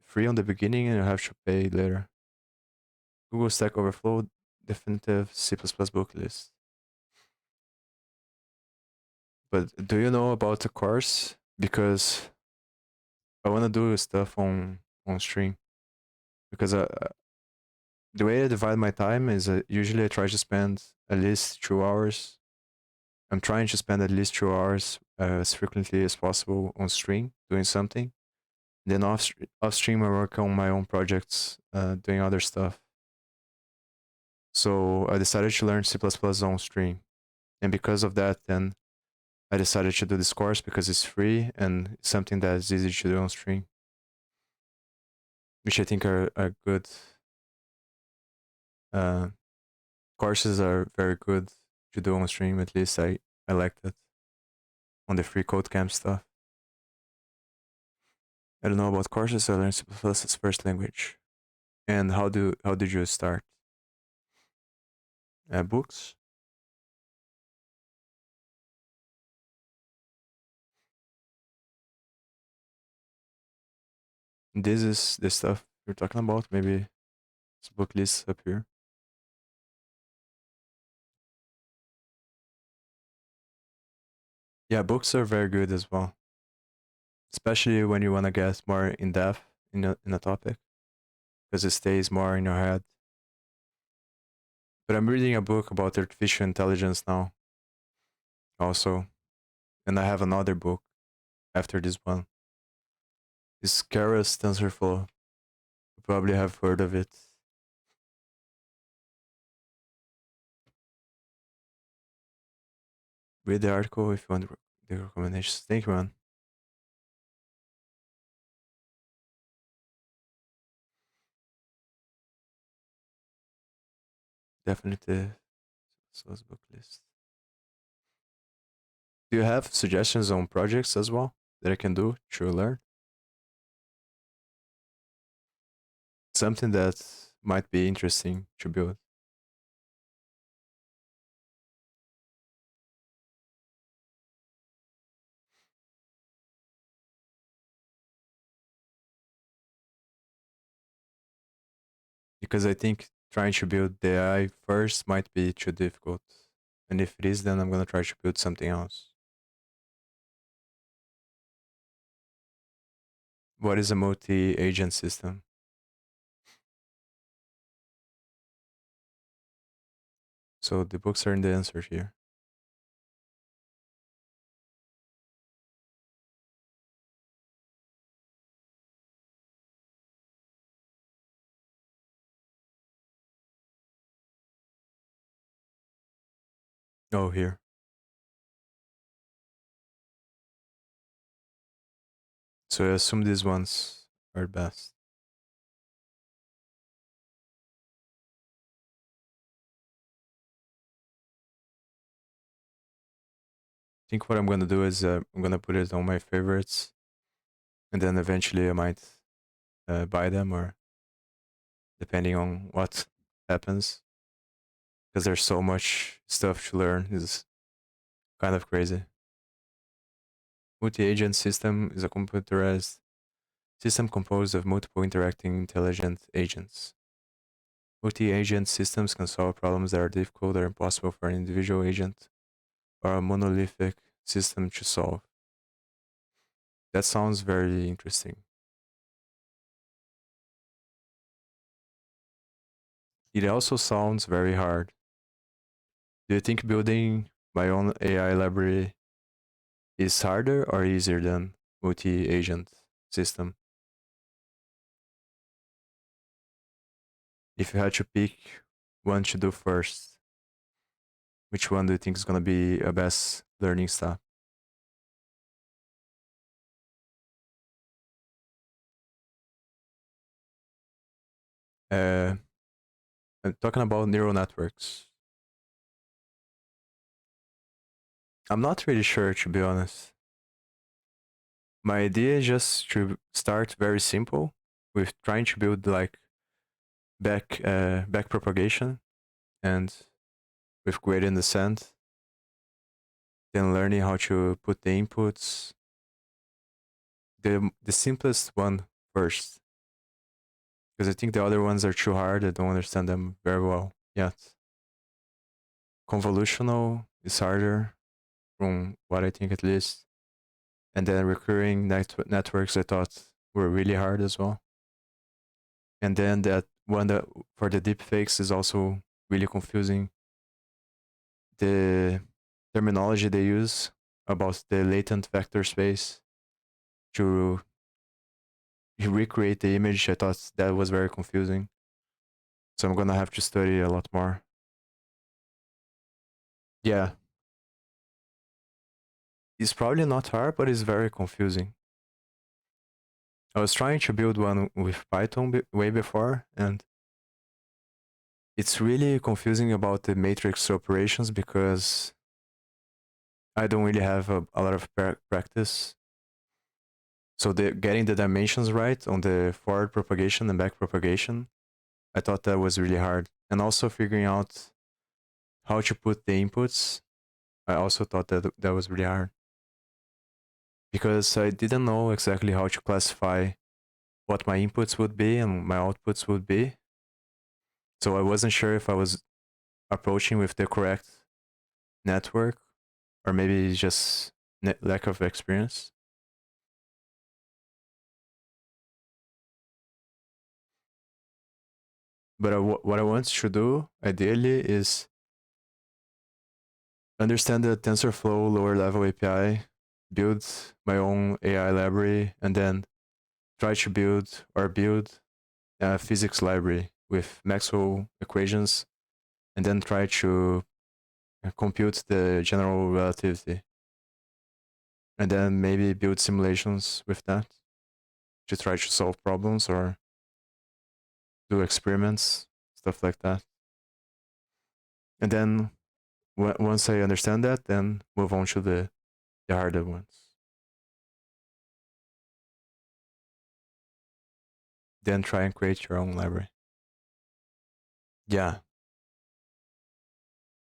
free on the beginning and you have to pay later. Google Stack Overflow definitive C++ book list. But do you know about the course? Because I want to do stuff on string. Because the way I divide my time is usually I try to spend at least 2 hours. I'm trying to spend at least 2 hours as frequently as possible on string doing something. Then off stream I work on my own projects, doing other stuff. So I decided to learn C++ on string, and because of that, then I decided to do this course because it's free and it's something that is easy to do on string, which I think are good. Uh, Courses are very good to do on stream. At least I liked it on the free code camp stuff. I don't know about courses. I learned C++ as first language. And how did you start? Books. This is the stuff you're talking about. Maybe it's book list up here. Yeah, books are very good as well, especially when you want to get more in depth in a topic, because it stays more in your head. But I'm reading a book about artificial intelligence now, also, and I have another book after this one. It's Keras TensorFlow. You probably have heard of it. Read the article if you want the recommendations. Thank you, man. Definitely source book list. Do you have suggestions on projects as well that I can do to learn? Something that might be interesting to build. Because I think trying to build the AI first might be too difficult. And if it is, then I'm gonna try to build something else. What is a multi-agent system? So the books are in the answer here. Oh, here. So I assume these ones are best. think what I'm gonna do is I'm gonna put it on my favorites, and then eventually I might buy them, or depending on what happens, because there's so much stuff to learn. Is kind of crazy. Multi-agent system is a computerized system composed of multiple interacting intelligent agents. Multi-agent systems can solve problems that are difficult or impossible for an individual agent or a monolithic system to solve. That sounds very interesting. It also sounds very hard. Do you think building my own AI library is harder or easier than multi-agent system? If you had to pick one to do first, which one do you think is gonna be a best learning step? Uh, I'm talking about neural networks. I'm not really sure, to be honest. My idea is just to start very simple with trying to build like back propagation and with gradient descent, then learning how to put the inputs. The simplest one first, because I think the other ones are too hard. I don't understand them very well yet. Convolutional is harder, from what I think at least. And then recurring networks I thought were really hard as well. And then that one that for the deepfakes is also really confusing. The terminology they use about the latent vector space to recreate the image, I thought that was very confusing. So I'm gonna have to study a lot more. Yeah, it's probably not hard, but it's very confusing. I was trying to build one with Python way before, and it's really confusing about the matrix operations because I don't really have a lot of practice. So getting the dimensions right on the forward propagation and back propagation, I thought that was really hard. And also figuring out how to put the inputs, I also thought that was really hard. Because I didn't know exactly how to classify what my inputs would be and my outputs would be. So I wasn't sure if I was approaching with the correct network or maybe it's just lack of experience. But what I want to do ideally is understand the TensorFlow lower level API, build my own AI library, and then try to build a physics library with Maxwell equations, and then try to compute the general relativity. And then maybe build simulations with that to try to solve problems or do experiments, stuff like that. And then once I understand that, then move on to the harder ones. Then try and create your own library. Yeah,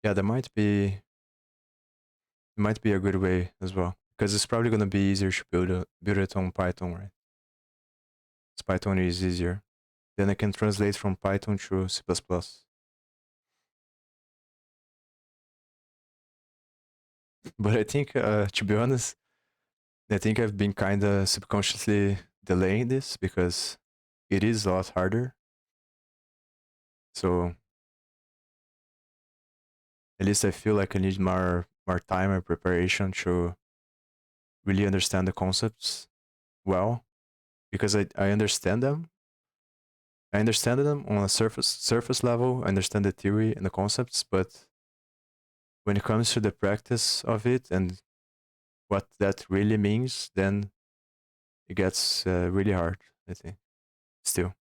yeah, that might be a good way as well because it's probably gonna be easier to build it on Python, right? Because Python is easier. Then I can translate from Python to C++. But I think, to be honest, I think I've been kind of subconsciously delaying this because it is a lot harder. So at least I feel like I need more time and preparation to really understand the concepts well because I understand them. I understand them on a surface level. I understand the theory and the concepts, but when it comes to the practice of it and what that really means, then it gets really hard. I think still.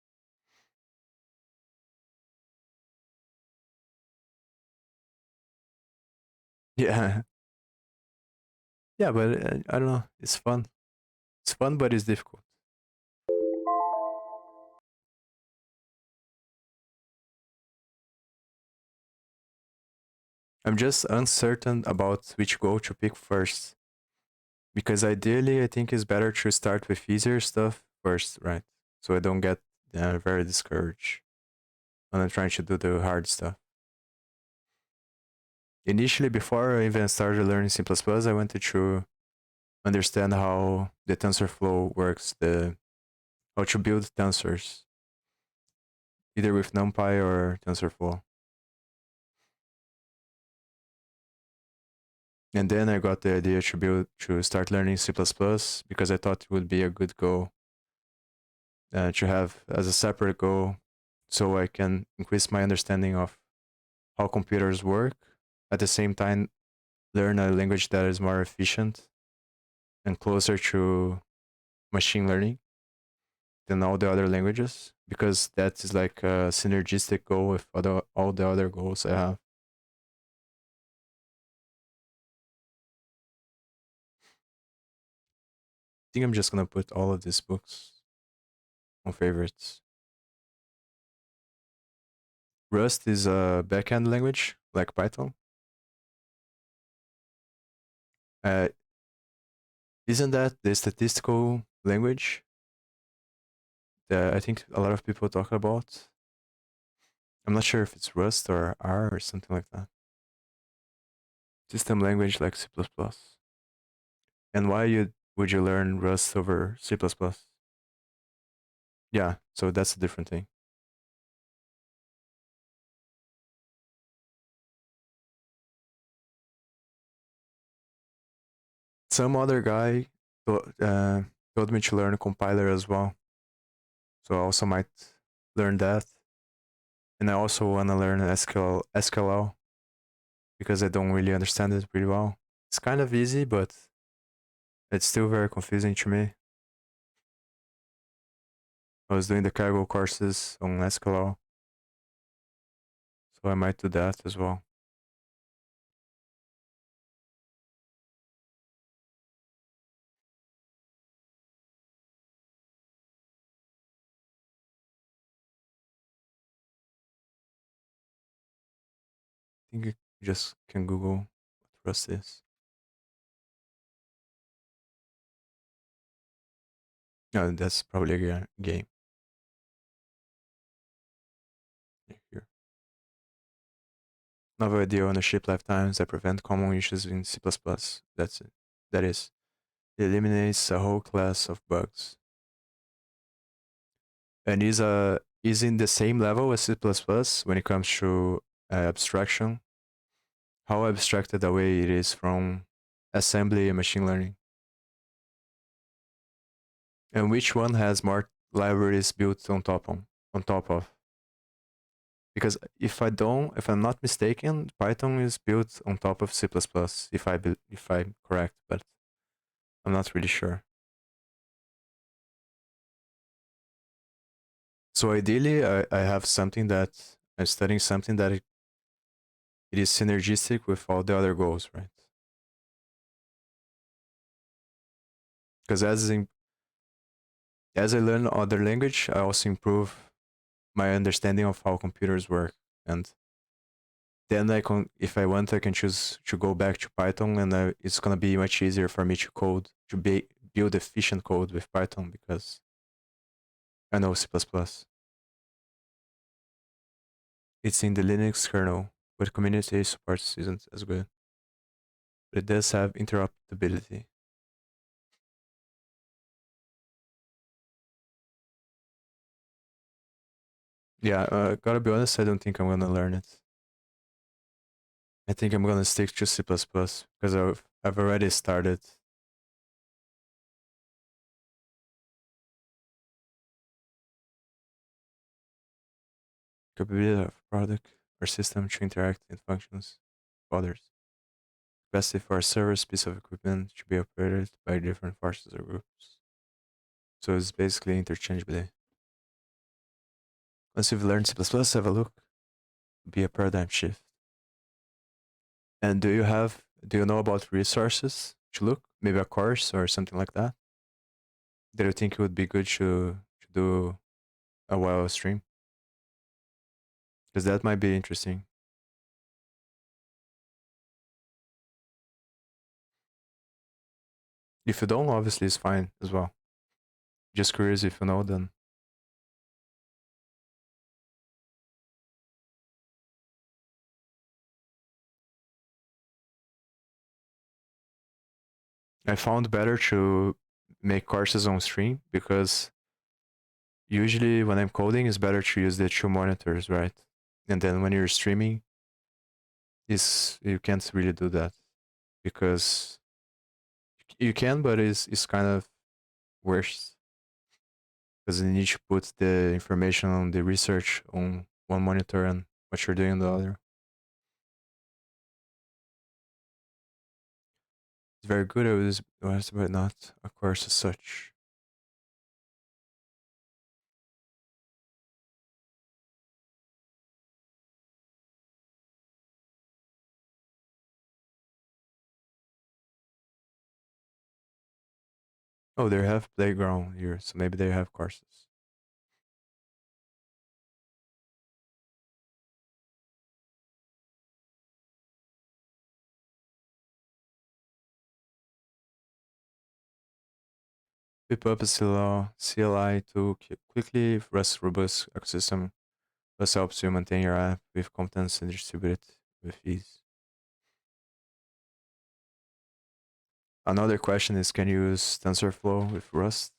Yeah, Yeah, but I don't know. It's fun. It's fun, but it's difficult. I'm just uncertain about which goal to pick first. Because ideally, I think it's better to start with easier stuff first, right? So I don't get very discouraged when I'm trying to do the hard stuff. Initially, before I even started learning C++, I wanted to understand how the TensorFlow works, how to build tensors, either with NumPy or TensorFlow. And then I got the idea to start learning C++ because I thought it would be a good goal to have as a separate goal, so I can increase my understanding of how computers work. At the same time, learn a language that is more efficient and closer to machine learning than all the other languages, because that is like a synergistic goal with all the other goals I have. I think I'm just gonna put all of these books on favorites. Rust is a backend language like Python. Uh, isn't that the statistical language that I think a lot of people talk about? I'm not sure if it's Rust or R or something like that. System language like C++. And why would you learn Rust over C++? Yeah, so that's a different thing. Some other guy told me to learn a compiler as well. So I also might learn that. And I also want to learn SQL because I don't really understand it pretty well. It's kind of easy, but it's still very confusing to me. I was doing the Kaggle courses on SQL, so I might do that as well. I think you just can Google what Rust is. No, that's probably a game. Here. Novel idea ownership lifetimes that prevent common issues in C++. That's it. That is, it eliminates a whole class of bugs. And is in the same level as C++ when it comes to abstraction. How abstracted away it is from assembly and machine learning. And which one has more libraries built on top of? Because if I'm not mistaken, Python is built on top of C++. If I'm correct, but I'm not really sure. So ideally, I have something that I'm studying something that it is synergistic with all the other goals, right? Because as I learn other language, I also improve my understanding of how computers work, and then if I want, I can choose to go back to Python, and it's gonna be much easier for me to build efficient code with Python because I know C++. It's in the Linux kernel, but community support isn't as good. But it does have interoperability. Yeah, gotta be honest, I don't think I'm gonna learn it. I think I'm gonna stick to C++ because I've already started. Capability of product or system to interact in functions with others. Capacity for a server's piece of equipment to be operated by different forces or groups. So it's basically interchangeability. Once you've learned C++, have a look. Be a paradigm shift. And do you know about resources to look? maybe a course or something like that? Do you think it would be good to do a while stream? Because that might be interesting. If you don't, obviously it's fine as well. Just curious if you know, then I found better to make courses on stream because usually when I'm coding, it's better to use the two monitors, right? And then when you're streaming, is you can't really do that because you can, but it's kind of worse because you need to put the information on the research on one monitor and what you're doing on the other. It's very good. It was but not a course as such. Oh, they have playground here, so maybe they have courses. Whip up a CLI to quickly Rust robust ecosystem. This helps you maintain your app with competence and distribute it with ease. Another question is, can you use TensorFlow with Rust?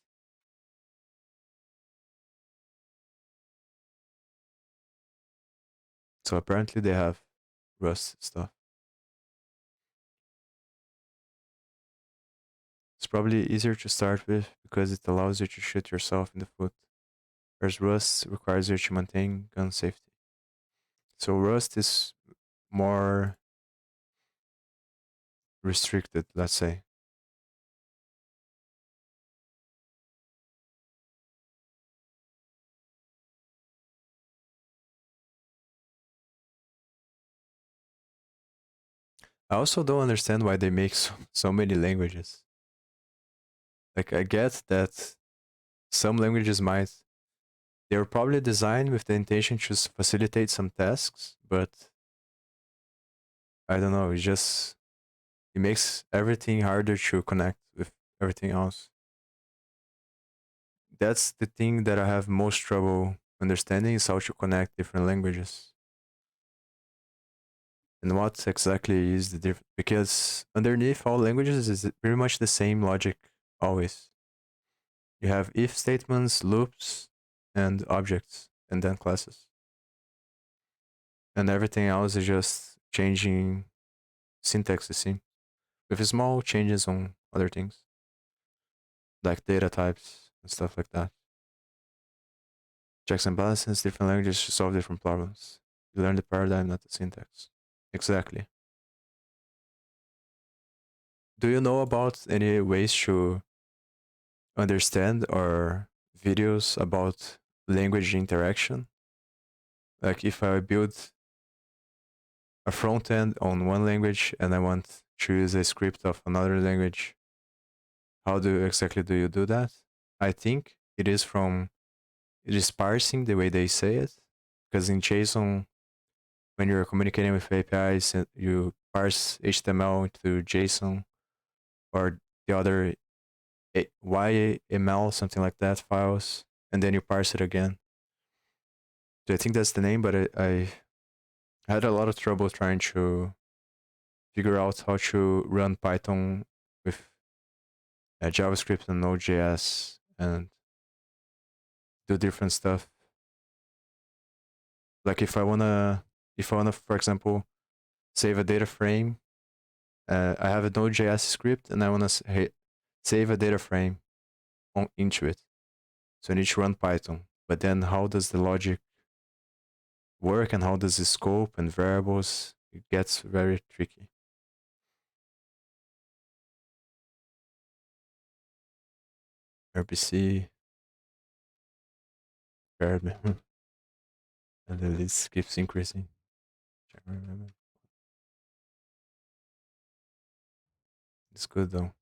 So apparently they have Rust stuff. It's probably easier to start with because it allows you to shoot yourself in the foot, whereas Rust requires you to maintain gun safety. So Rust is more restricted, let's say. I also don't understand why they make so many languages. Like, I get that some languages might, they were probably designed with the intention to facilitate some tasks, but I don't know, it makes everything harder to connect with everything else. That's the thing that I have most trouble understanding is how to connect different languages. And what exactly is the difference? Because underneath all languages is pretty much the same logic always. You have if statements, loops, and objects, and then classes. And everything else is just changing syntax, it seems, with small changes on other things, like data types and stuff like that. Checks and balances, different languages to solve different problems. You learn the paradigm, not the syntax. Exactly. Do you know about any ways to understand or videos about language interaction? Like if I build a front end on one language and I want to use a script of another language, how do exactly do you do that? I think it is parsing the way they say it, because in JSON, when you're communicating with APIs, you parse HTML into JSON or the other YML, something like that, files, and then you parse it again. So I think that's the name, but I had a lot of trouble trying to figure out how to run Python with JavaScript and Node.js and do different stuff. Like if I wanna, for example, save a data frame, I have a Node.js script and I wanna save a data frame into it. So I need to run Python. But then how does the logic work and how does the scope and variables? It gets very tricky. RPC, variable, and the list keeps increasing. It's good though.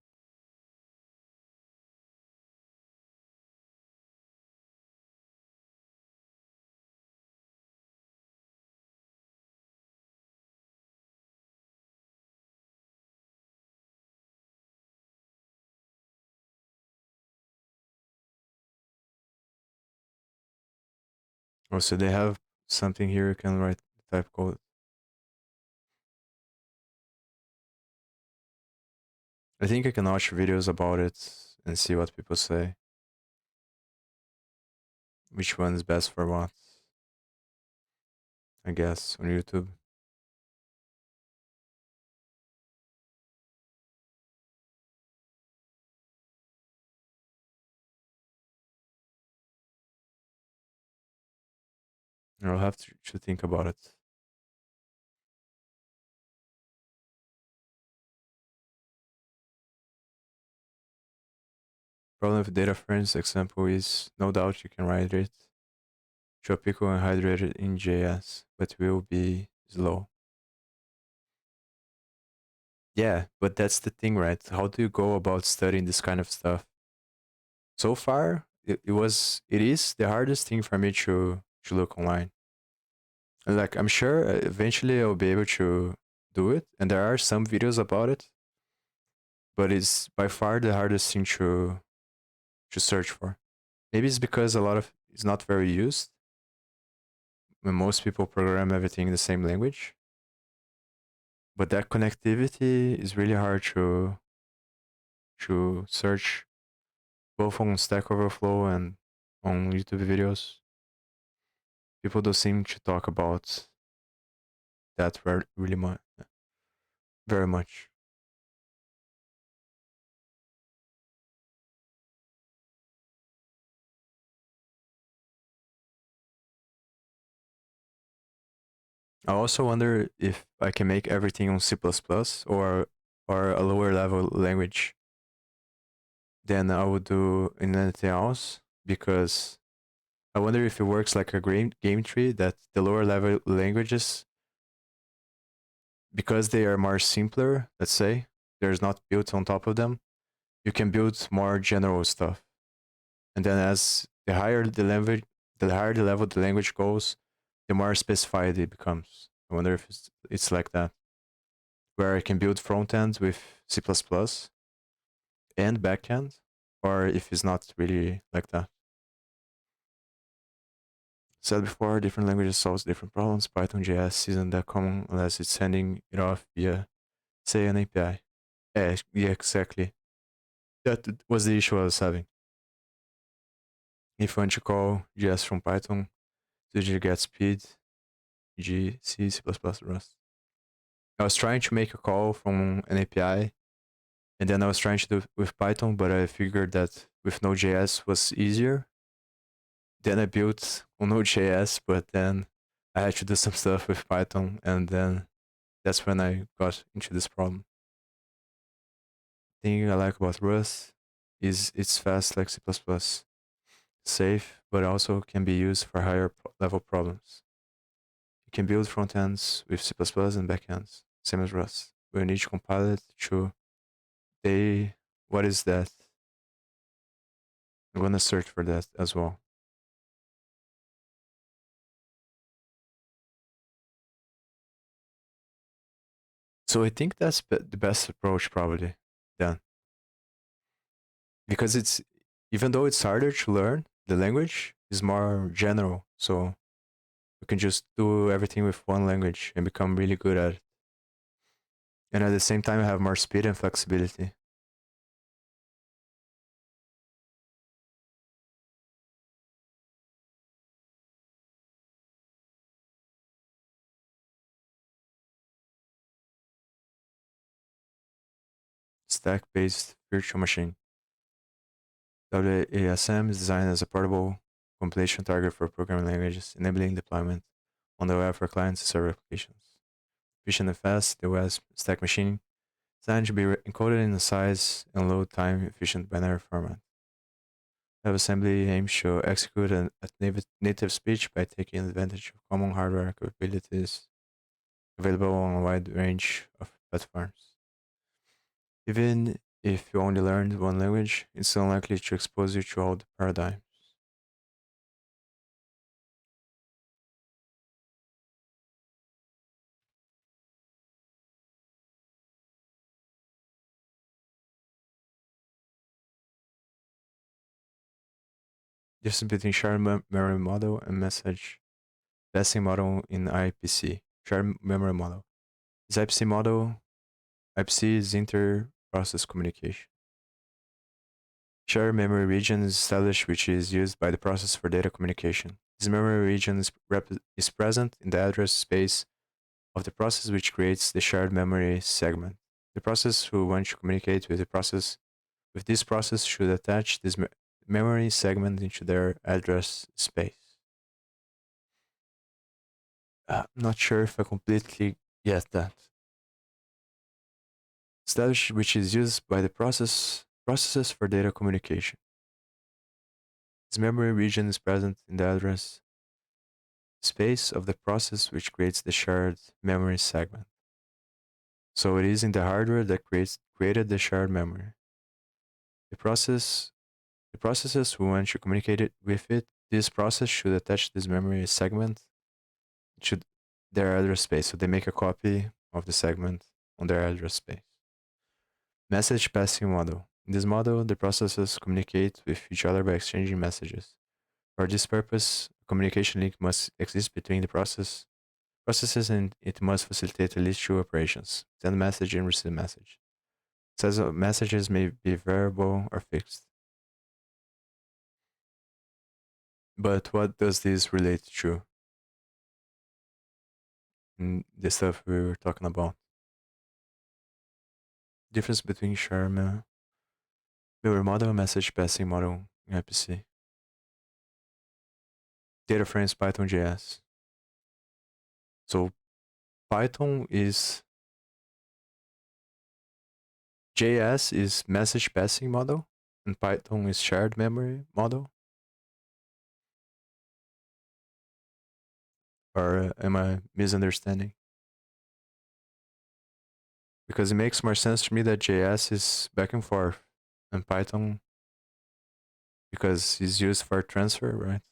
Oh, so they have something here you can write type code. I think I can watch videos about it and see what people say. Which one is best for what? I guess on YouTube. I'll have to think about it. Problem with data frames example is no doubt you can write it tropical and hydrated in JS, but will be slow. Yeah, but that's the thing, right? How do you go about studying this kind of stuff? So far, it is the hardest thing for me to look online. And like I'm sure eventually I'll be able to do it, and there are some videos about it, but it's by far the hardest thing to search for. Maybe it's because a lot of it's not very used when most people program everything in the same language. But that connectivity is really hard to search both on Stack Overflow and on YouTube videos. People don't seem to talk about that really much, very much. I also wonder if I can make everything on C++ or a lower level language than I would do in anything else, because I wonder if it works like a game tree that the lower level languages, because they are more simpler, let's say, there's not built on top of them, you can build more general stuff. And then as the higher the level the language goes, the more specified it becomes. I wonder if it's like that, where I can build front end with C++ and backend, or if it's not really like that. Said before, different languages solves different problems. Python JS isn't that common unless it's sending it off via, say, an API. Yeah, exactly. That was the issue I was having. If you want to call JS from Python, usually get speed, G, C, C++, Rust. I was trying to make a call from an API, and then I was trying to do it with Python, but I figured that with Node.js was easier. Then I built on Node.js, but then I had to do some stuff with Python, and then that's when I got into this problem. Thing I like about Rust is it's fast like C++, safe, but also can be used for higher level problems. You can build front ends with C++ and back ends, same as Rust. We need to compile it to they. What is that? I'm gonna search for that as well. So I think that's the best approach probably then, because it's even though it's harder to learn, the language is more general. So you can just do everything with one language and become really good at it. And at the same time, have more speed and flexibility. Stack-based virtual machine. WASM is designed as a portable compilation target for programming languages, enabling deployment on the web for clients and server applications. Efficient and fast, the WASM stack machine designed to be encoded in a size and load time efficient binary format. WebAssembly aims to execute at native speed by taking advantage of common hardware capabilities available on a wide range of platforms. Even if you only learned one language, it's unlikely to expose you to all the paradigms. Difference between shared memory model and message passing model in IPC, shared memory model. This IPC model, IPC is inter-process communication. Shared memory region is established, which is used by the process for data communication. This memory region is present in the address space of the process, which creates the shared memory segment. The process who wants to communicate with this process should attach this memory segment into their address space. I'm not sure if I completely get that. Established, which is used by the processes for data communication. This memory region is present in the address space of the process, which creates the shared memory segment. So it is in the hardware that created the shared memory. The processes who want to communicate with it, this process should attach this memory segment to their address space. So they make a copy of the segment on their address space. Message passing model. In this model, the processes communicate with each other by exchanging messages. For this purpose, a communication link must exist between the processes, and it must facilitate at least two operations: send message and receive message. Size of messages may be variable or fixed. But what does this relate to? The stuff we were talking about. Difference between shared memory model and message passing model in IPC. Data frames Python JS. So Python is JS is message passing model and Python is shared memory model. Or am I misunderstanding? Because it makes more sense to me that JS is back and forth and Python, because it's used for transfer, right?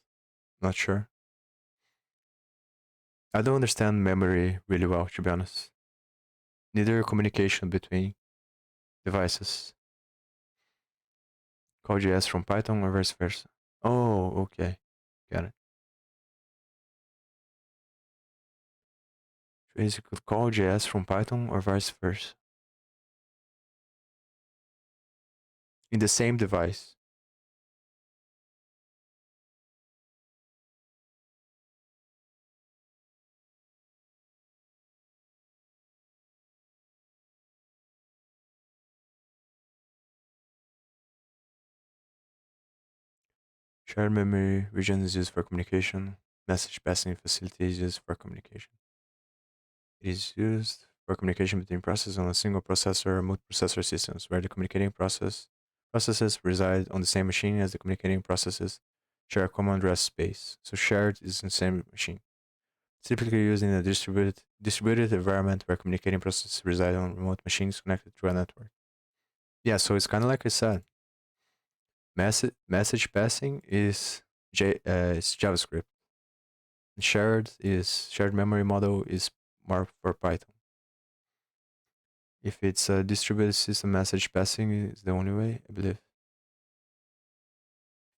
Not sure. I don't understand memory really well, to be honest. Neither communication between devices. Call JS from Python or vice versa. Oh, okay. Got it. So you could call JS from Python or vice versa. In the same device. Shared memory region is used for communication. Message passing facility is used for communication. It is used for communication between processes on a single processor or multiprocessor systems, where the communicating processes reside on the same machine as the communicating processes share a common address space. So shared is in the same machine. Typically used in a distributed environment where communicating processes reside on remote machines connected through a network. Yeah, so it's kind of like I said. Message passing is JavaScript. Shared memory model is more for Python. If it's a distributed system, message passing is the only way, I believe.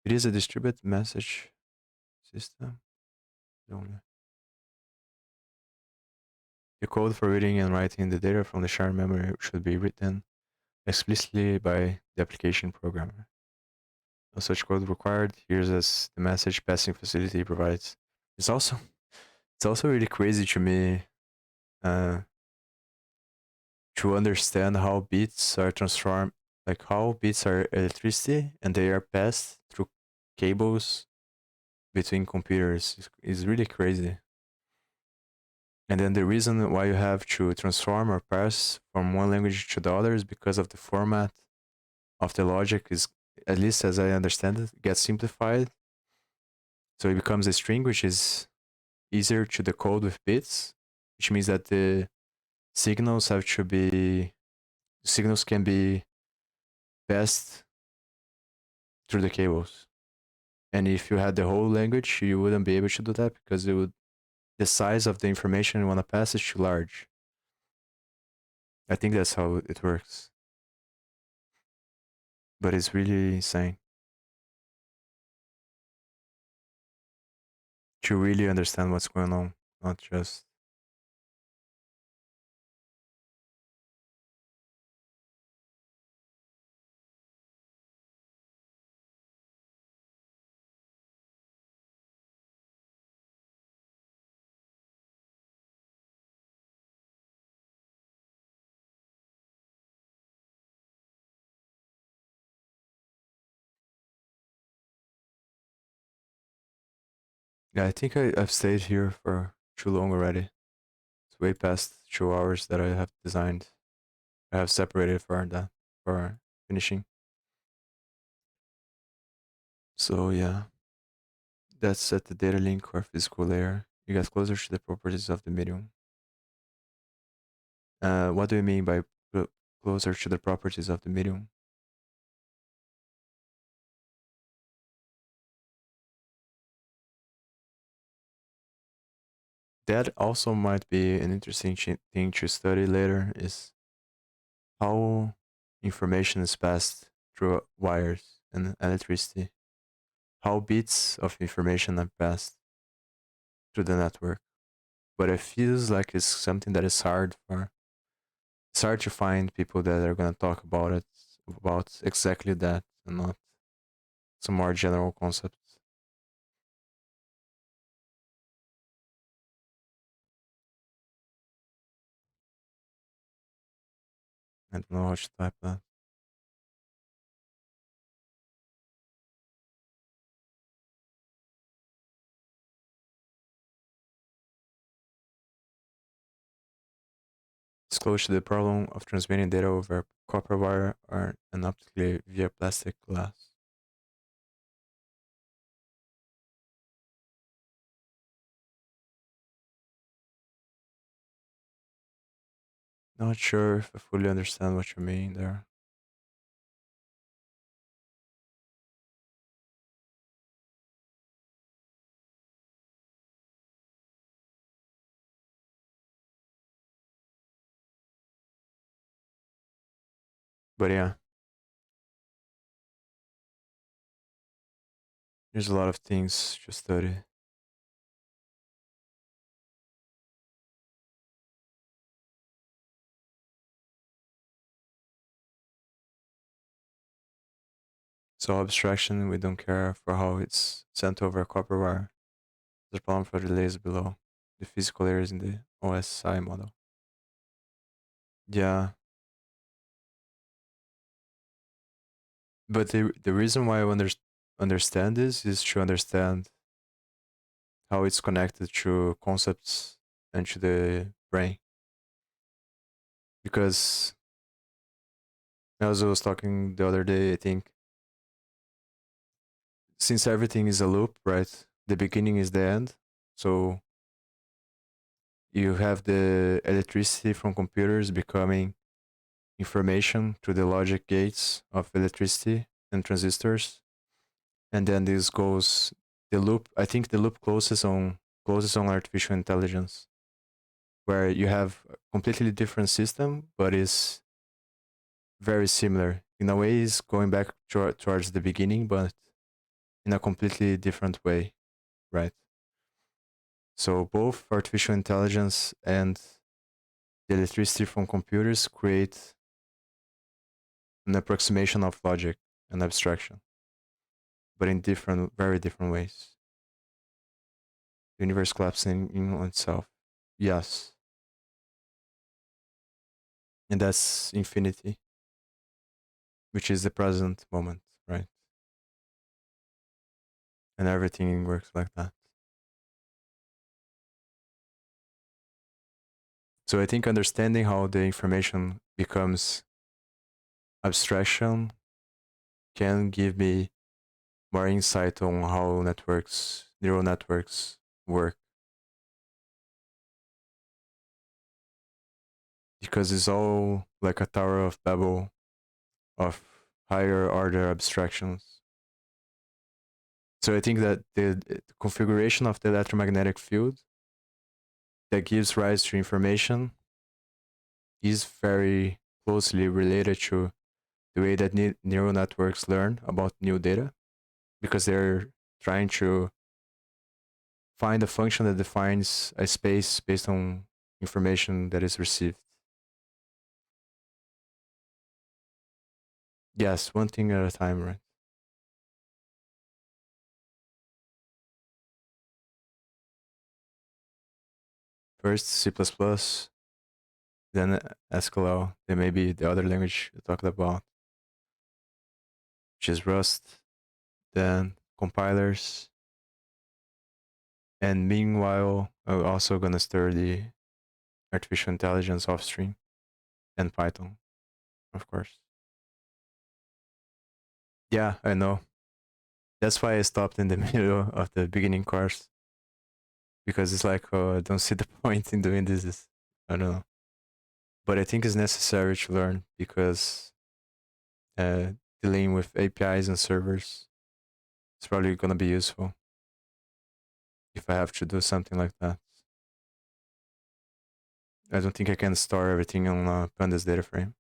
It is a distributed message system. The only. The code for reading and writing the data from the shared memory should be written explicitly by the application programmer. No such code required. Here's as the message passing facility provides. It's also really crazy to me to understand how bits are transformed, like how bits are electricity and they are passed through cables between computers is really crazy. And then the reason why you have to transform or pass from one language to the other is because of the format of the logic is, at least as I understand it, gets simplified. So it becomes a string which is easier to decode with bits, which means that the signals can be passed through the cables. And if you had the whole language, you wouldn't be able to do that because the size of the information you want to pass is too large. I think that's how it works. But it's really insane. to really understand what's going on, not just yeah. I think I've stayed here for too long already. It's way past 2 hours that I have designed. I have separated for that for finishing. So yeah, that's set the data link or physical layer. You get closer to the properties of the medium. What do you mean by closer to the properties of the medium? That also might be an interesting thing to study later is how information is passed through wires and electricity, how bits of information are passed through the network. But it feels like it's something that is it's hard to find people that are going to talk about it, about exactly that, and not some more general concepts. I don't know how to type that. It's close to the problem of transmitting data over copper wire or and optically via plastic glass. Not sure if I fully understand what you mean there. But yeah, there's a lot of things to study. So abstraction, we don't care for how it's sent over a copper wire. The problem for the layers below, the physical layers in the OSI model. Yeah, but the reason why I understand this is to understand how it's connected to concepts and to the brain. Because as I was talking the other day, I think since everything is a loop, right? The beginning is the end. So you have the electricity from computers becoming information through the logic gates of electricity and transistors. And then this goes the loop. I think the loop closes on artificial intelligence, where you have a completely different system, but is very similar. In a way, is going back towards the beginning, but in a completely different way, right? So both artificial intelligence and the electricity from computers create an approximation of logic and abstraction, but in different, very different ways. The universe collapsing in on itself. Yes. And that's infinity, which is the present moment, right? And everything works like that. So I think understanding how the information becomes abstraction can give me more insight on how neural networks work. Because it's all like a Tower of Babel of higher order abstractions. So I think that the configuration of the electromagnetic field that gives rise to information is very closely related to the way that neural networks learn about new data because they're trying to find a function that defines a space based on information that is received. Yes, one thing at a time, right? First C++, then SQL, then maybe the other language we talked about, which is Rust, then compilers. And meanwhile, I'm also gonna stir the artificial intelligence offstream and Python, of course. Yeah, I know. That's why I stopped in the middle of the beginning course. Because it's like, oh, I don't see the point in doing this. I don't know. But I think it's necessary to learn because uh, dealing with APIs and servers is probably gonna be useful if I have to do something like that. I don't think I can store everything on Pandas data frame.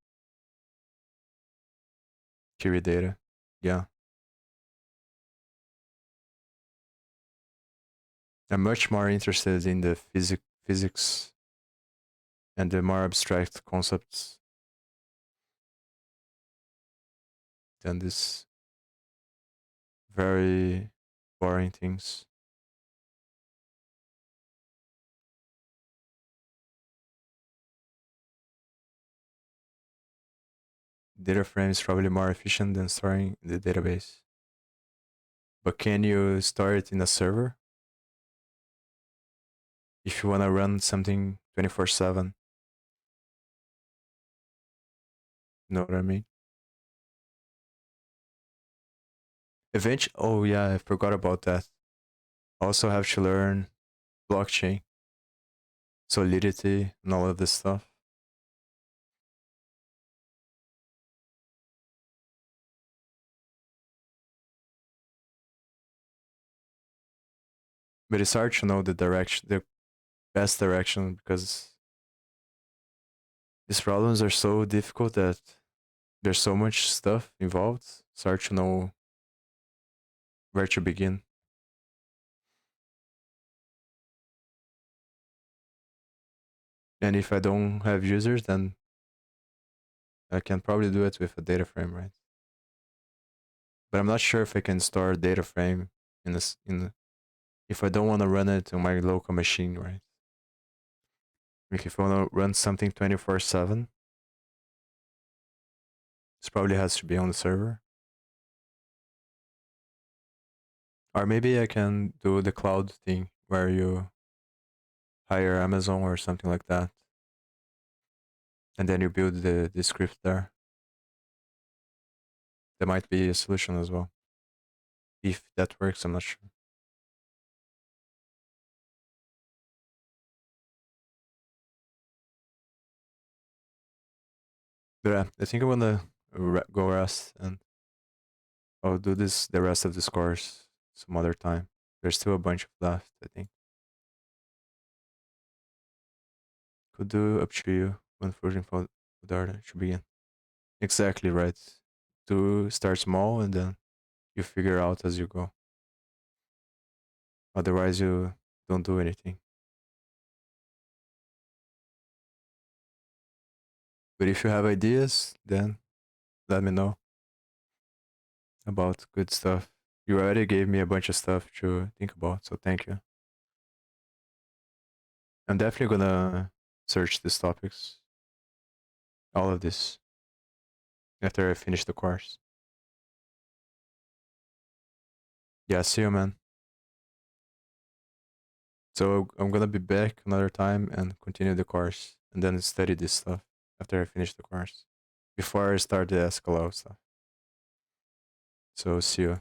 Query data. Yeah. I'm much more interested in the physics and the more abstract concepts than this very boring things. Data frame is probably more efficient than storing in the database. But can you store it in a server? If you want to run something 24/7. You know what I mean? Eventually, oh yeah, I forgot about that. Also have to learn blockchain, solidity, and all of this stuff. But it's hard to know the direction, the best direction, because these problems are so difficult that there's so much stuff involved. It's hard to know where to begin. And if I don't have users, then I can probably do it with a data frame, right? But I'm not sure if I can store a data frame in this if I don't want to run it on my local machine, right? Like if I want to run something 24/7, this probably has to be on the server. Or maybe I can do the cloud thing where you hire Amazon or something like that. And then you build the script there. That might be a solution as well. If that works, I'm not sure. But yeah, I think I'm gonna go rest and I'll do this the rest of this course some other time. There's still a bunch left, I think. Could do up to you when forging for Dart should begin. Exactly right. Do start small and then you figure out as you go. Otherwise, you don't do anything. But if you have ideas, then let me know about good stuff. You already gave me a bunch of stuff to think about, so thank you. I'm definitely gonna search these topics, all of this, after I finish the course. Yeah, see you, man. So I'm gonna be back another time and continue the course, and then study this stuff after I finish the course, before I start the SQL stuff. So see you.